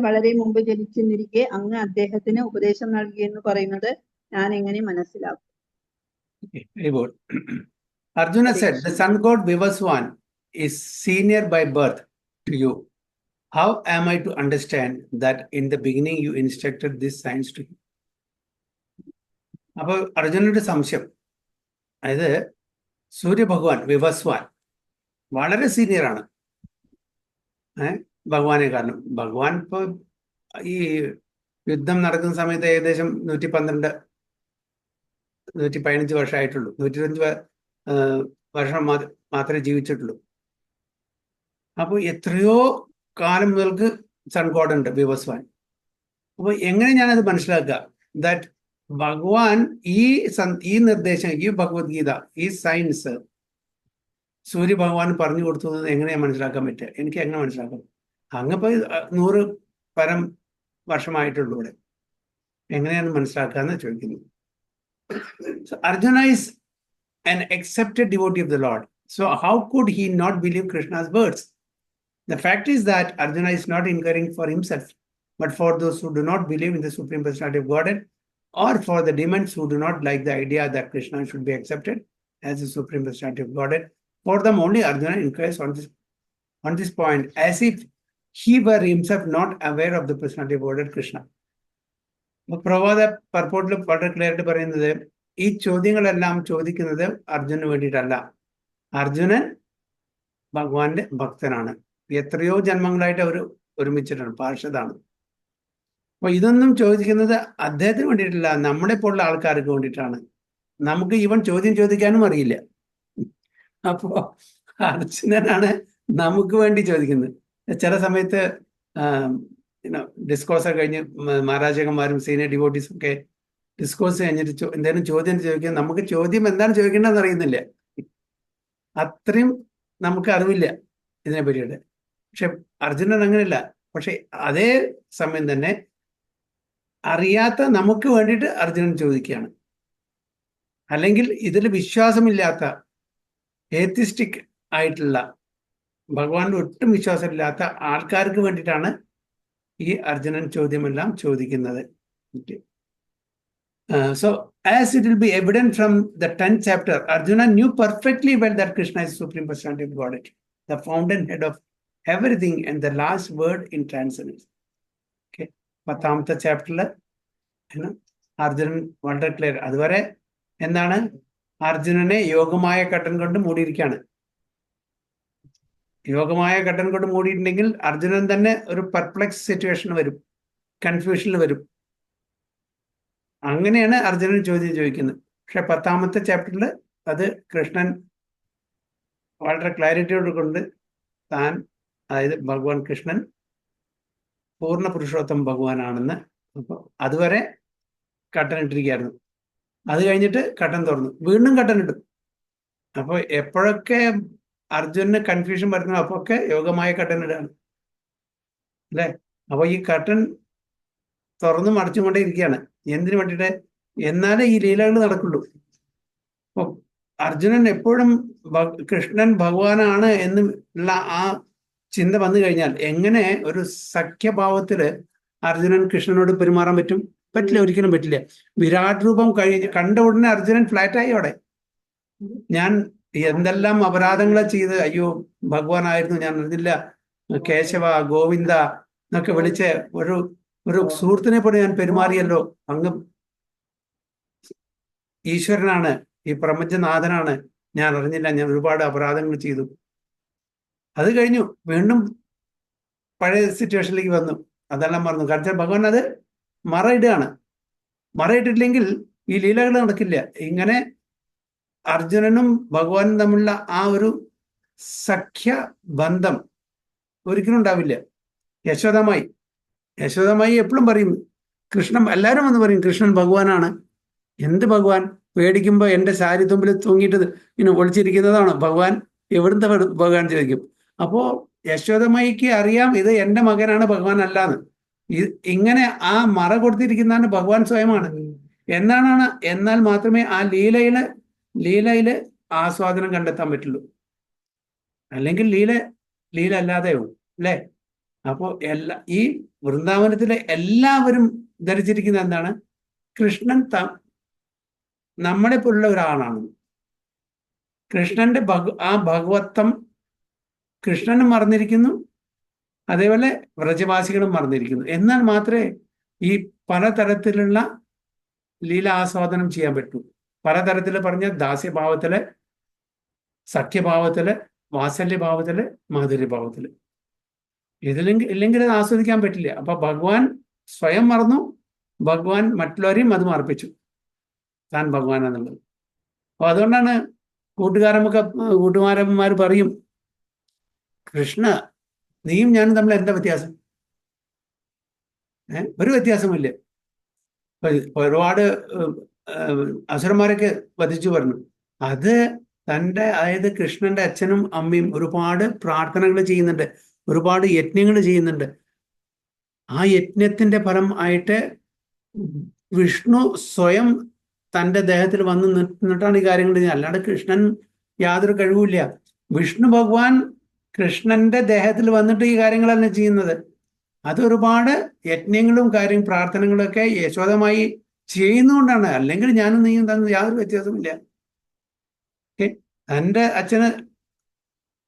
വളരെ മുമ്പ് ജനിച്ചെന്നിരിക്കെ അങ്ങ് അദ്ദേഹത്തിന് ഉപദേശം നൽകിയെന്ന് പറയുന്നത് ഞാൻ എങ്ങനെ മനസ്സിലാക്കും? Arjuna said, the sun god Vivaswan is senior by birth to you. How am I to understand that in the beginning you instructed this science to him? അപ്പോൾ അർജുനന്റെ സംശയം, അതായത് സൂര്യഭഗവാൻ വിവസ്വാൻ വളരെ സീനിയറാണ് ഭഗവാനെ. കാരണം ഭഗവാൻ ഇപ്പോൾ ഈ യുദ്ധം നടക്കുന്ന സമയത്ത് ഏകദേശം 115 വർഷമായിട്ടുള്ളൂ. 105 വർഷം മാത്രമേ ജീവിച്ചിട്ടുള്ളൂ. അപ്പോൾ എത്രയോ കാലം മുതൽക്ക് സൺ ഗോഡ് ഉണ്ട് വിവസ്വാൻ. അപ്പോൾ എങ്ങനെ ഞാനത് മനസ്സിലാക്കുക? ദാറ്റ് ഭഗവാൻ ഈ നിർദ്ദേശം, ഈ ഭഗവത്ഗീത, ഈ സയൻസ് സൂര്യഭഗവാൻ പറഞ്ഞു കൊടുത്തത് എങ്ങനെയാണ് മനസ്സിലാക്കാൻ പറ്റുക? എനിക്ക് എങ്ങനെ മനസ്സിലാക്കാം? അങ്ങപ്പോൾ 100 പരം വർഷമായിട്ടുള്ളൂ ഇവിടെ. എങ്ങനെയാണ് മനസ്സിലാക്കാന്ന് ചോദിക്കുന്നു. Arjuna is an accepted devotee of the Lord. So how could he not believe Krishna's words? The fact is that Arjuna is not inquiring for himself, but for those who do not believe in the Supreme Personality of Godhead, or for the demons who do not like the idea that Krishna should be accepted as the Supreme Personality of Godhead. For them only Arjuna inquires on this point, as if he were himself not aware of the personality of Godhead Krishna. പ്രഭാത പർപ്പോട്ടിൽ വളരെ clear ആയിട്ട് പറയുന്നത്, ഈ ചോദ്യങ്ങളെല്ലാം ചോദിക്കുന്നത് അർജുനന് വേണ്ടിയിട്ടല്ല. അർജുനൻ ഭഗവാന്റെ ഭക്തനാണ്. എത്രയോ ജന്മങ്ങളായിട്ട് അവർ ഒരുമിച്ചിട്ടാണ്, പാർഷദാണ്. അപ്പൊ ഇതൊന്നും ചോദിക്കുന്നത് അദ്ദേഹത്തിന് വേണ്ടിയിട്ടില്ല, നമ്മളെ പോലുള്ള ആൾക്കാർക്ക് വേണ്ടിയിട്ടാണ്. നമുക്ക് ഈവൻ ചോദ്യം ചോദിക്കാനും അറിയില്ല. അപ്പോ അർജുനനാണ് നമുക്ക് വേണ്ടി ചോദിക്കുന്നത്. ചില സമയത്ത് ഡിസ്കോഴ്സ് ഒക്കെ കഴിഞ്ഞ് മഹാരാജകന്മാരും സീനിയർ ഡിവോട്ടീസും ഒക്കെ ഡിസ്കോഴ്സ് കഴിഞ്ഞിട്ട് എന്തെങ്കിലും ചോദ്യം ചോദിക്കാൻ നമുക്ക് ചോദ്യം എന്താണ് ചോദിക്കേണ്ടതെന്ന് അറിയുന്നില്ല. അത്രയും നമുക്ക് അറിവില്ല ഇതിനെ പറ്റിയിട്ട്. പക്ഷെ അർജുനൻ അങ്ങനെയല്ല. പക്ഷെ അതേ സമയം തന്നെ അറിയാത്ത നമുക്ക് വേണ്ടിയിട്ട് അർജുനൻ ചോദിക്കുകയാണ്. അല്ലെങ്കിൽ ഇതിൽ വിശ്വാസമില്ലാത്ത ഏത്തിസ്റ്റിക് ആയിട്ടുള്ള ഭഗവാന്റെ ഒട്ടും വിശ്വാസമില്ലാത്ത ആൾക്കാർക്ക് വേണ്ടിയിട്ടാണ് ഈ അർജുനൻ ചോദ്യമെല്ലാം ചോദിക്കുന്നത്. So as it will be evident from the 10th chapter, Arjuna knew perfectly well that Krishna is Supreme Personality of Godhead, the fountainhead of everything and the last word in transcendence. Okay, 10th chapter Arjunan വളരെ clear. അതുവരെ എന്താണ്? അർജുനനെ യോഗമായ കട്ടൻ കൊണ്ട് മൂടിയിരിക്കുകയാണ്. യോഗമായ കട്ടൻ കൊണ്ട് മൂടിയിട്ടുണ്ടെങ്കിൽ അർജുനൻ തന്നെ ഒരു പെർപ്ലെക്സ് സിറ്റുവേഷൻ വരും, കൺഫ്യൂഷനിൽ വരും. അങ്ങനെയാണ് അർജുനൻ ചോദ്യം ചോദിക്കുന്നത്. പക്ഷെ 10th ചാപ്റ്ററിൽ അത് കൃഷ്ണൻ വളരെ ക്ലാരിറ്റിയോട് കൊണ്ട് താൻ, അതായത് ഭഗവാൻ കൃഷ്ണൻ പൂർണ്ണ പുരുഷോത്തമ ഭഗവാനാണെന്ന്. അപ്പോൾ അതുവരെ കട്ടൻ ഇട്ടിരിക്കുകയായിരുന്നു. അത് കഴിഞ്ഞിട്ട് കട്ടൻ തുറന്നു, വീണ്ടും കട്ടൻ ഇട്ടു. അപ്പോൾ എപ്പോഴൊക്കെ അർജുനന് കൺഫ്യൂഷൻ വരുന്നു അപ്പൊക്കെ യോഗമായ കട്ടൻ ഇടാണ് അല്ലേ. അപ്പൊ ഈ കട്ടൻ തുറന്നും അടച്ചും കൊണ്ടേ ഇരിക്കുകയാണ്. എന്തിനു വേണ്ടിയിട്ട്? എന്നാലേ ഈ ലീലകൾ നടക്കുള്ളൂ. അപ്പൊ അർജുനൻ എപ്പോഴും കൃഷ്ണൻ ഭഗവാനാണ് എന്നുള്ള ആ ചിന്ത വന്നു കഴിഞ്ഞാൽ എങ്ങനെ ഒരു സഖ്യഭാവത്തില് അർജുനൻ കൃഷ്ണനോട് പെരുമാറാൻ പറ്റും? പറ്റില്ല, ഒരിക്കലും പറ്റില്ല. വിരാട് രൂപം കണ്ട ഉടനെ അർജുനൻ ഫ്ലാറ്റായി അവിടെ. ഞാൻ എന്തെല്ലാം അപരാധങ്ങളെ ചെയ്ത്, അയ്യോ ഭഗവാനായിരുന്നു, ഞാൻ അറിഞ്ഞില്ല, കേശവ ഗോവിന്ദ എന്നൊക്കെ വിളിച്ച് ഒരു സുഹൃത്തിനെ പോലെ ഞാൻ പെരുമാറിയല്ലോ, അങ്ങ് ഈശ്വരനാണ്, ഈ പ്രപഞ്ചനാഥനാണ്, ഞാൻ അറിഞ്ഞില്ല, ഞാൻ ഒരുപാട് അപരാധങ്ങൾ ചെയ്തു. അത് കഴിഞ്ഞു വീണ്ടും പഴയ സിറ്റുവേഷനിലേക്ക് വന്നു, അതെല്ലാം മറന്നു. കാരണം ഭഗവാൻ അത് മറയിടുകയാണ്. മറയിട്ടില്ലെങ്കിൽ ഈ ലീലകൾ നടക്കില്ല. ഇങ്ങനെ അർജുനനും ഭഗവാനും തമ്മിലുള്ള ആ ഒരു സഖ്യ ബന്ധം ഒരിക്കലും ഉണ്ടാവില്ല. യശോദമായി എപ്പോഴും പറയും കൃഷ്ണൻ, എല്ലാവരും വന്ന് പറയും കൃഷ്ണൻ ഭഗവാനാണ്. എന്ത് ഭഗവാൻ? പേടിക്കുമ്പോൾ എൻ്റെ സാരി തുമ്പിൽ തൂങ്ങിയിട്ട് ഒളിച്ചിരിക്കുന്നതാണോ ഭഗവാൻ? എവിടുത്തെ ഭഗവാൻ ചോദിക്കും. അപ്പോൾ യശോദമ്മയ്ക്ക് അറിയാം ഇത് എൻ്റെ മകനാണ്, ഭഗവാൻ അല്ലാന്ന്. ഇങ്ങനെ ആ മറ കൊടുത്തിരിക്കുന്നതാണ് ഭഗവാൻ സ്വയമാണ്. എന്നാൽ മാത്രമേ ആ ലീലയില് ആസ്വാദനം കണ്ടെത്താൻ പറ്റുള്ളൂ. അല്ലെങ്കിൽ ലീല അല്ലാതെയാവും അല്ലേ. അപ്പോ ഈ വൃന്ദാവനത്തിലെ എല്ലാവരും ധരിച്ചിരിക്കുന്നത് എന്താണ്? കൃഷ്ണൻ നമ്മളെ പോലുള്ള ഒരാളാണ്. കൃഷ്ണന്റെ ആ ഭഗവത്വം കൃഷ്ണനും മറന്നിരിക്കുന്നു, അതേപോലെ വ്രജവാസികളും മറന്നിരിക്കുന്നു. എന്നാൽ മാത്രമേ ഈ പലതരത്തിലുള്ള ലീല ആസ്വാദനം ചെയ്യാൻ പറ്റൂ. പലതരത്തിൽ പറഞ്ഞ ദാസ്യഭാവത്തില്, സഖ്യഭാവത്തില്, വാത്സല്യഭാവത്തില്, മാധുര്യഭാവത്തില്. ഇല്ലെങ്കിൽ അത് ആസ്വദിക്കാൻ പറ്റില്ല. അപ്പൊ ഭഗവാൻ സ്വയം മറന്നു, ഭഗവാൻ മറ്റുള്ളവരെയും അത് മറപ്പിച്ചു, താൻ ഭഗവാനാന്നുള്ളത്. അപ്പൊ അതുകൊണ്ടാണ് കൂട്ടുകാരന്മാർ പറയും, കൃഷ്ണ നീയും ഞാനും തമ്മിൽ എന്താ വ്യത്യാസം? ഒരു വ്യത്യാസമില്ല. ഒരുപാട് അസുരന്മാരൊക്കെ വധിച്ചു പറഞ്ഞു. അത് അതായത് കൃഷ്ണന്റെ അച്ഛനും അമ്മയും ഒരുപാട് പ്രാർത്ഥനകൾ ചെയ്യുന്നുണ്ട്, ഒരുപാട് യജ്ഞങ്ങൾ ചെയ്യുന്നുണ്ട്. ആ യജ്ഞത്തിന്റെ ഫലം ആയിട്ട് വിഷ്ണു സ്വയം തൻ്റെ ദേഹത്തിൽ വന്ന് നിന്നിട്ടാണ് ഈ കാര്യങ്ങൾ ചെയ്യുന്നത്. അല്ലാണ്ട് കൃഷ്ണൻ യാതൊരു കഴിവുമില്ല. വിഷ്ണു ഭഗവാൻ കൃഷ്ണന്റെ ദേഹത്തിൽ വന്നിട്ട് ഈ കാര്യങ്ങളല്ല ചെയ്യുന്നത്. അതൊരുപാട് യജ്ഞങ്ങളും പ്രാർത്ഥനകളും ഒക്കെ യശോദമായി ചെയ്യുന്നതുകൊണ്ടാണ്. അല്ലെങ്കിൽ ഞാനും നീയും തമ്മിൽ യാതൊരു വ്യത്യാസമില്ല. ഓക്കെ, എൻ്റെ അച്ഛന്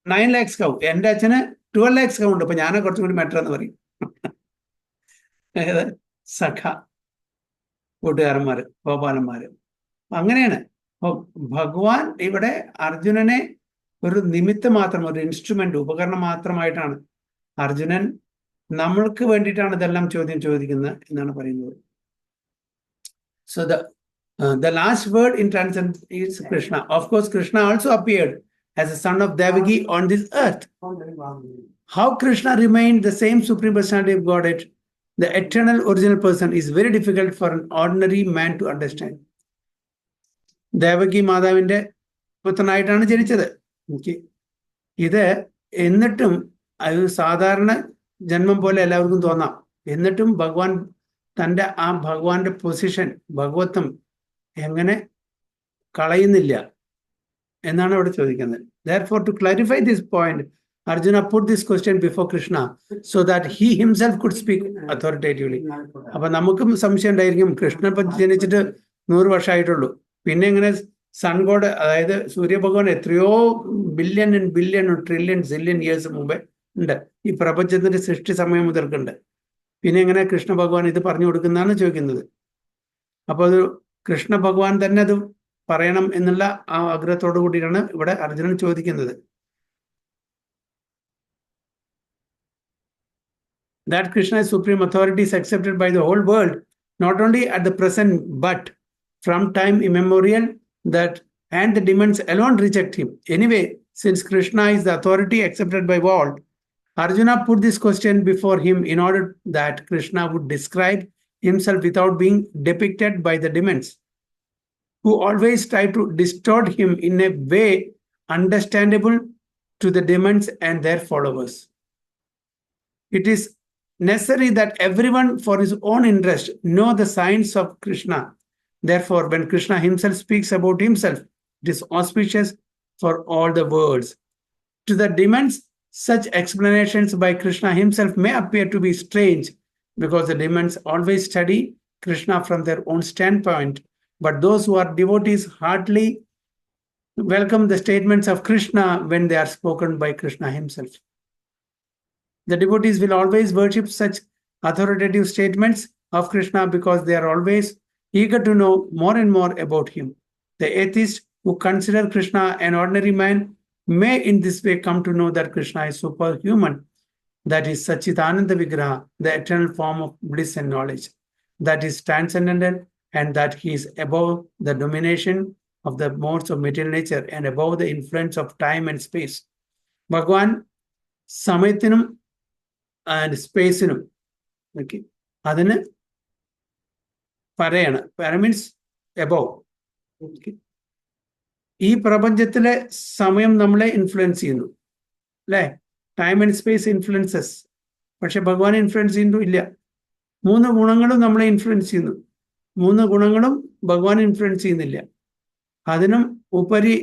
9 lakhs കൗ, എൻ്റെ അച്ഛന് 12 lakhs കൗ ഉണ്ട്. അപ്പൊ ഞാനെ കുറച്ചും കൂടി മെറ്റർ എന്ന് പറയും. സഖ കൂട്ടുകാരന്മാര്, ഗോപാലന്മാര്. അങ്ങനെയാണ്. അപ്പൊ ഭഗവാൻ ഇവിടെ അർജുനനെ ഒരു നിമിത്തം മാത്രം, ഒരു ഇൻസ്ട്രുമെന്റ്, ഉപകരണം മാത്രമായിട്ടാണ്. അർജുനൻ നമ്മൾക്ക് വേണ്ടിയിട്ടാണ് ഇതെല്ലാം ചോദിക്കുന്നത് എന്നാണ് പറയുന്നത്. So the last word in transcendence is Krishna. Of course, Krishna also appeared as a son of Devaki on this earth. How Krishna remained the same Supreme Personality of Godhead the eternal original person is very difficult for an ordinary man to understand. Devaki മാതാവിന്റെ പുത്രനായിട്ടാണ് ജനിച്ചത്. ഇത് എന്നിട്ടും അത് സാധാരണ ജന്മം പോലെ എല്ലാവർക്കും തോന്നാം. എന്നിട്ടും ഭഗവാൻ തൻ്റെ ആ ഭഗവാന്റെ പൊസിഷൻ, ഭഗവത്വം എങ്ങനെ കളയുന്നില്ല എന്നാണ് അവിടെ ചോദിക്കുന്നത്. Therefore, to clarify this point, Arjuna put this question before Krishna so that he himself could speak authoritatively. അപ്പൊ നമുക്കും സംശയം ഉണ്ടായിരിക്കും, കൃഷ്ണൻ ഇപ്പൊ ജനിച്ചിട്ട് 100 വർഷമായിട്ടുള്ളൂ, പിന്നെ എങ്ങനെ സൺ ഗോഡ്, അതായത് സൂര്യഭഗവാൻ എത്രയോ ബില്യൺ ട്രില്യൺ സില്യൺ ഇയേഴ്സ് മുമ്പേ ഉണ്ട്, ഈ പ്രപഞ്ചത്തിന്റെ സൃഷ്ടി സമയം മുതൽക്കുണ്ട്, പിന്നെ എങ്ങനെ കൃഷ്ണ ഭഗവാൻ ഇത് പറഞ്ഞു കൊടുക്കുന്നതാണ് ചോദിക്കുന്നത്. അപ്പൊ അത് കൃഷ്ണ ഭഗവാൻ തന്നെ അത് പറയണം എന്നുള്ള ആ ആഗ്രഹത്തോടു കൂടിയാണ് ഇവിടെ അർജുനൻ ചോദിക്കുന്നത്. That Krishna is supreme authority is accepted by the whole world, not only at the present, but from time immemorial, that and the demons alone reject him. Anyway, since Krishna is the authority accepted by all, Arjuna put this question before him in order that Krishna would describe himself without being depicted by the demons, who always try to distort him in a way understandable to the demons and their followers. It is necessary that everyone for his own interest know the signs of Krishna. Therefore, when Krishna himself speaks about himself, it is auspicious for all the worlds. To the demons, such explanations by Krishna himself may appear to be strange, because the demons always study Krishna from their own standpoint. But those who are devotees heartily welcome the statements of Krishna when they are spoken by Krishna himself. The devotees will always worship such authoritative statements of Krishna because they are always eager to know more and more about him. The atheists who consider Krishna an ordinary man may in this way come to know that Krishna is superhuman, that is Satchitananda Vigraha, the eternal form of bliss and knowledge, that is transcendental, and that he is above the domination of the modes of material nature and above the influence of time and space. Bhagwan സമയത്തിനും and സ്പേസിനും അതിന് പറയാണ്. പര means above. ഈ പ്രപഞ്ചത്തിലെ സമയം നമ്മളെ influence ചെയ്യുന്നു, അല്ലേ? Time and space influences. പക്ഷെ ഭഗവാൻ ഇൻഫ്ലുവൻസ് ചെയ്യുന്നു ഇല്ല. 3 ഗുണങ്ങളും നമ്മളെ ഇൻഫ്ലുവൻസ് ചെയ്യുന്നു, 3 ഗുണങ്ങളും ഭഗവാൻ ഇൻഫ്ലുവൻസ് ചെയ്യുന്നില്ല. അതിനും ഉപരി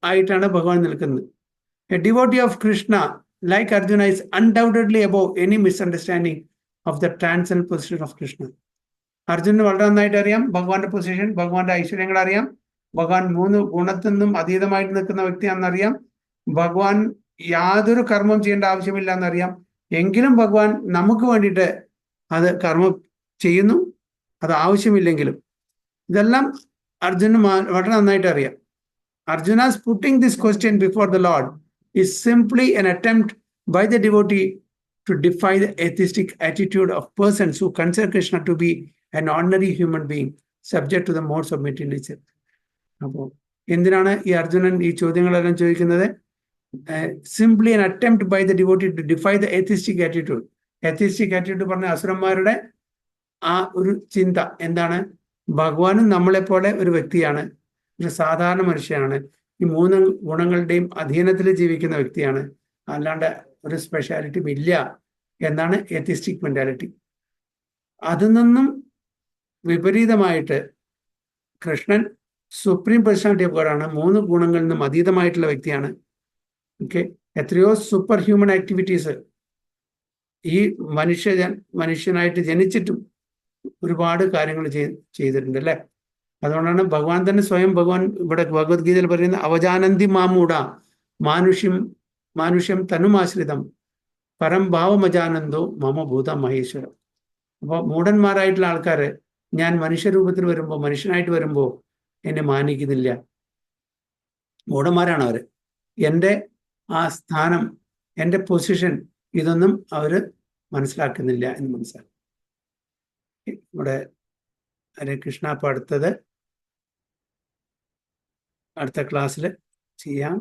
ആയിട്ടാണ് ഭഗവാൻ നിൽക്കുന്നത്. A devotee of Krishna like Arjuna is undoubtedly above any misunderstanding of the transcendental position of Krishna. അർജുനന് വളരെ നന്നായിട്ട് അറിയാം ഭഗവാന്റെ പൊസിഷൻ, ഭഗവാന്റെ ഐശ്വര്യങ്ങൾ അറിയാം, ഭഗവാൻ 3 ഗുണത്തിൽ നിന്നും അതീതമായിട്ട് നിൽക്കുന്ന വ്യക്തിയാണെന്നറിയാം, ഭഗവാൻ യാതൊരു കർമ്മം ചെയ്യേണ്ട ആവശ്യമില്ല എന്നറിയാം. എങ്കിലും ഭഗവാൻ നമുക്ക് വേണ്ടിയിട്ട് അത് കർമ്മം ചെയ്യുന്നു, അത് ആവശ്യമില്ലെങ്കിലും. ഇതെല്ലാം അർജുനന് വളരെ നന്നായിട്ട് അറിയാം. Arjuna's putting this question before the Lord is simply an attempt by the devotee to defy the atheistic attitude of persons who consider Krishna to be an ordinary human being subject to the modes of material nature. അപ്പോൾ എന്തിനാണ് ഈ അർജുനൻ ഈ ചോദ്യങ്ങളെല്ലാം ചോദിക്കുന്നത്? Simply an attempt by the devotee to defy the atheistic attitude. atheistic attitude പറഞ്ഞ അസുരന്മാരുടെ ആ ഒരു ചിന്ത എന്താണ്? ഭഗവാനും നമ്മളെപ്പോലെ ഒരു വ്യക്തിയാണ്, ഒരു സാധാരണ മനുഷ്യനാണ്, ഈ 3 ഗുണങ്ങളുടെയും അധീനത്തിൽ ജീവിക്കുന്ന വ്യക്തിയാണ്, അല്ലാണ്ട് ഒരു സ്പെഷ്യാലിറ്റിയും ഇല്ല എന്നാണ് എത്തിസ്റ്റിക് മെന്റാലിറ്റി. അതിൽ നിന്നും വിപരീതമായിട്ട് കൃഷ്ണൻ സുപ്രീം പേഴ്സണാലിറ്റി ഓഫ് ഗോഡാണ്, 3 ഗുണങ്ങളിൽ നിന്നും അതീതമായിട്ടുള്ള വ്യക്തിയാണ്. എത്രയോ സൂപ്പർ ഹ്യൂമൻ ആക്ടിവിറ്റീസ് ഈ മനുഷ്യനായിട്ട് ജനിച്ചിട്ടും ഒരുപാട് കാര്യങ്ങൾ ചെയ്തിട്ടുണ്ട്, അല്ലേ? അതുകൊണ്ടാണ് ഭഗവാൻ തന്നെ സ്വയം ഇവിടെ ഭഗവത്ഗീതയിൽ പറയുന്ന അവജാനന്തി മാമൂട മാനുഷ്യം തനുമാശ്രിതം പരം ഭാവമജാനന്ദോ മമ ഭൂത മഹേശ്വരം. അപ്പോൾ മൂഢന്മാരായിട്ടുള്ള ആൾക്കാര് ഞാൻ മനുഷ്യരൂപത്തിൽ വരുമ്പോൾ, മനുഷ്യനായിട്ട് വരുമ്പോൾ എന്നെ മാനിക്കുന്നില്ല. മൂഢന്മാരാണ് അവര്. എൻ്റെ ആ സ്ഥാനം, എൻ്റെ പൊസിഷൻ, ഇതൊന്നും അവര് മനസ്സിലാക്കുന്നില്ല എന്ന് മനസ്സിലാക്കും. ഇവിടെ ഹരേ കൃഷ്ണ. അപ്പോൾ അടുത്ത ക്ലാസ്സിൽ ചെയ്യാം.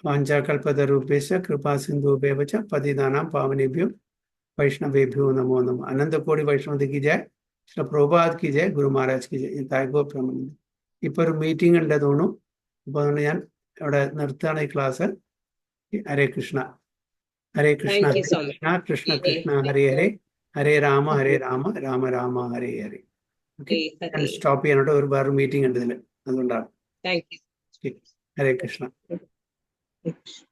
വാഞ്ചാകൽപതരൂപേശ കൃപാ സിന്ധുഭ്യവ ച പതിതാനാം പാവനേഭ്യോ वैष्णवेभ्यो नमो नमः. अनंत कोटि वैष्णव की जय. श्री प्रभुपाद की जय. ഗുരു മഹാരാജ് की जय. താങ്കോ പ്രമാണം. ഇപ്പൊ ഒരു മീറ്റിംഗ് ഉണ്ട് തോന്നുന്നു. അപ്പൊ അതുകൊണ്ട് ഞാൻ ഇവിടെ നിർത്തുകയാണ് ഈ class. Hare Krishna. Hare Krishna Thank you so much. Krishna Krishna Krishna Hare Hare. Hare Rama Rama Rama Hare Hare. Okay, ഞാൻ സ്റ്റോപ്പ് ചെയ്യാനോട്ട് ഒരു വേറെ മീറ്റിംഗ് ഉണ്ട് ഇതിൽ, അതുകൊണ്ടാണ്. Thank you. Hare Krishna. Yes.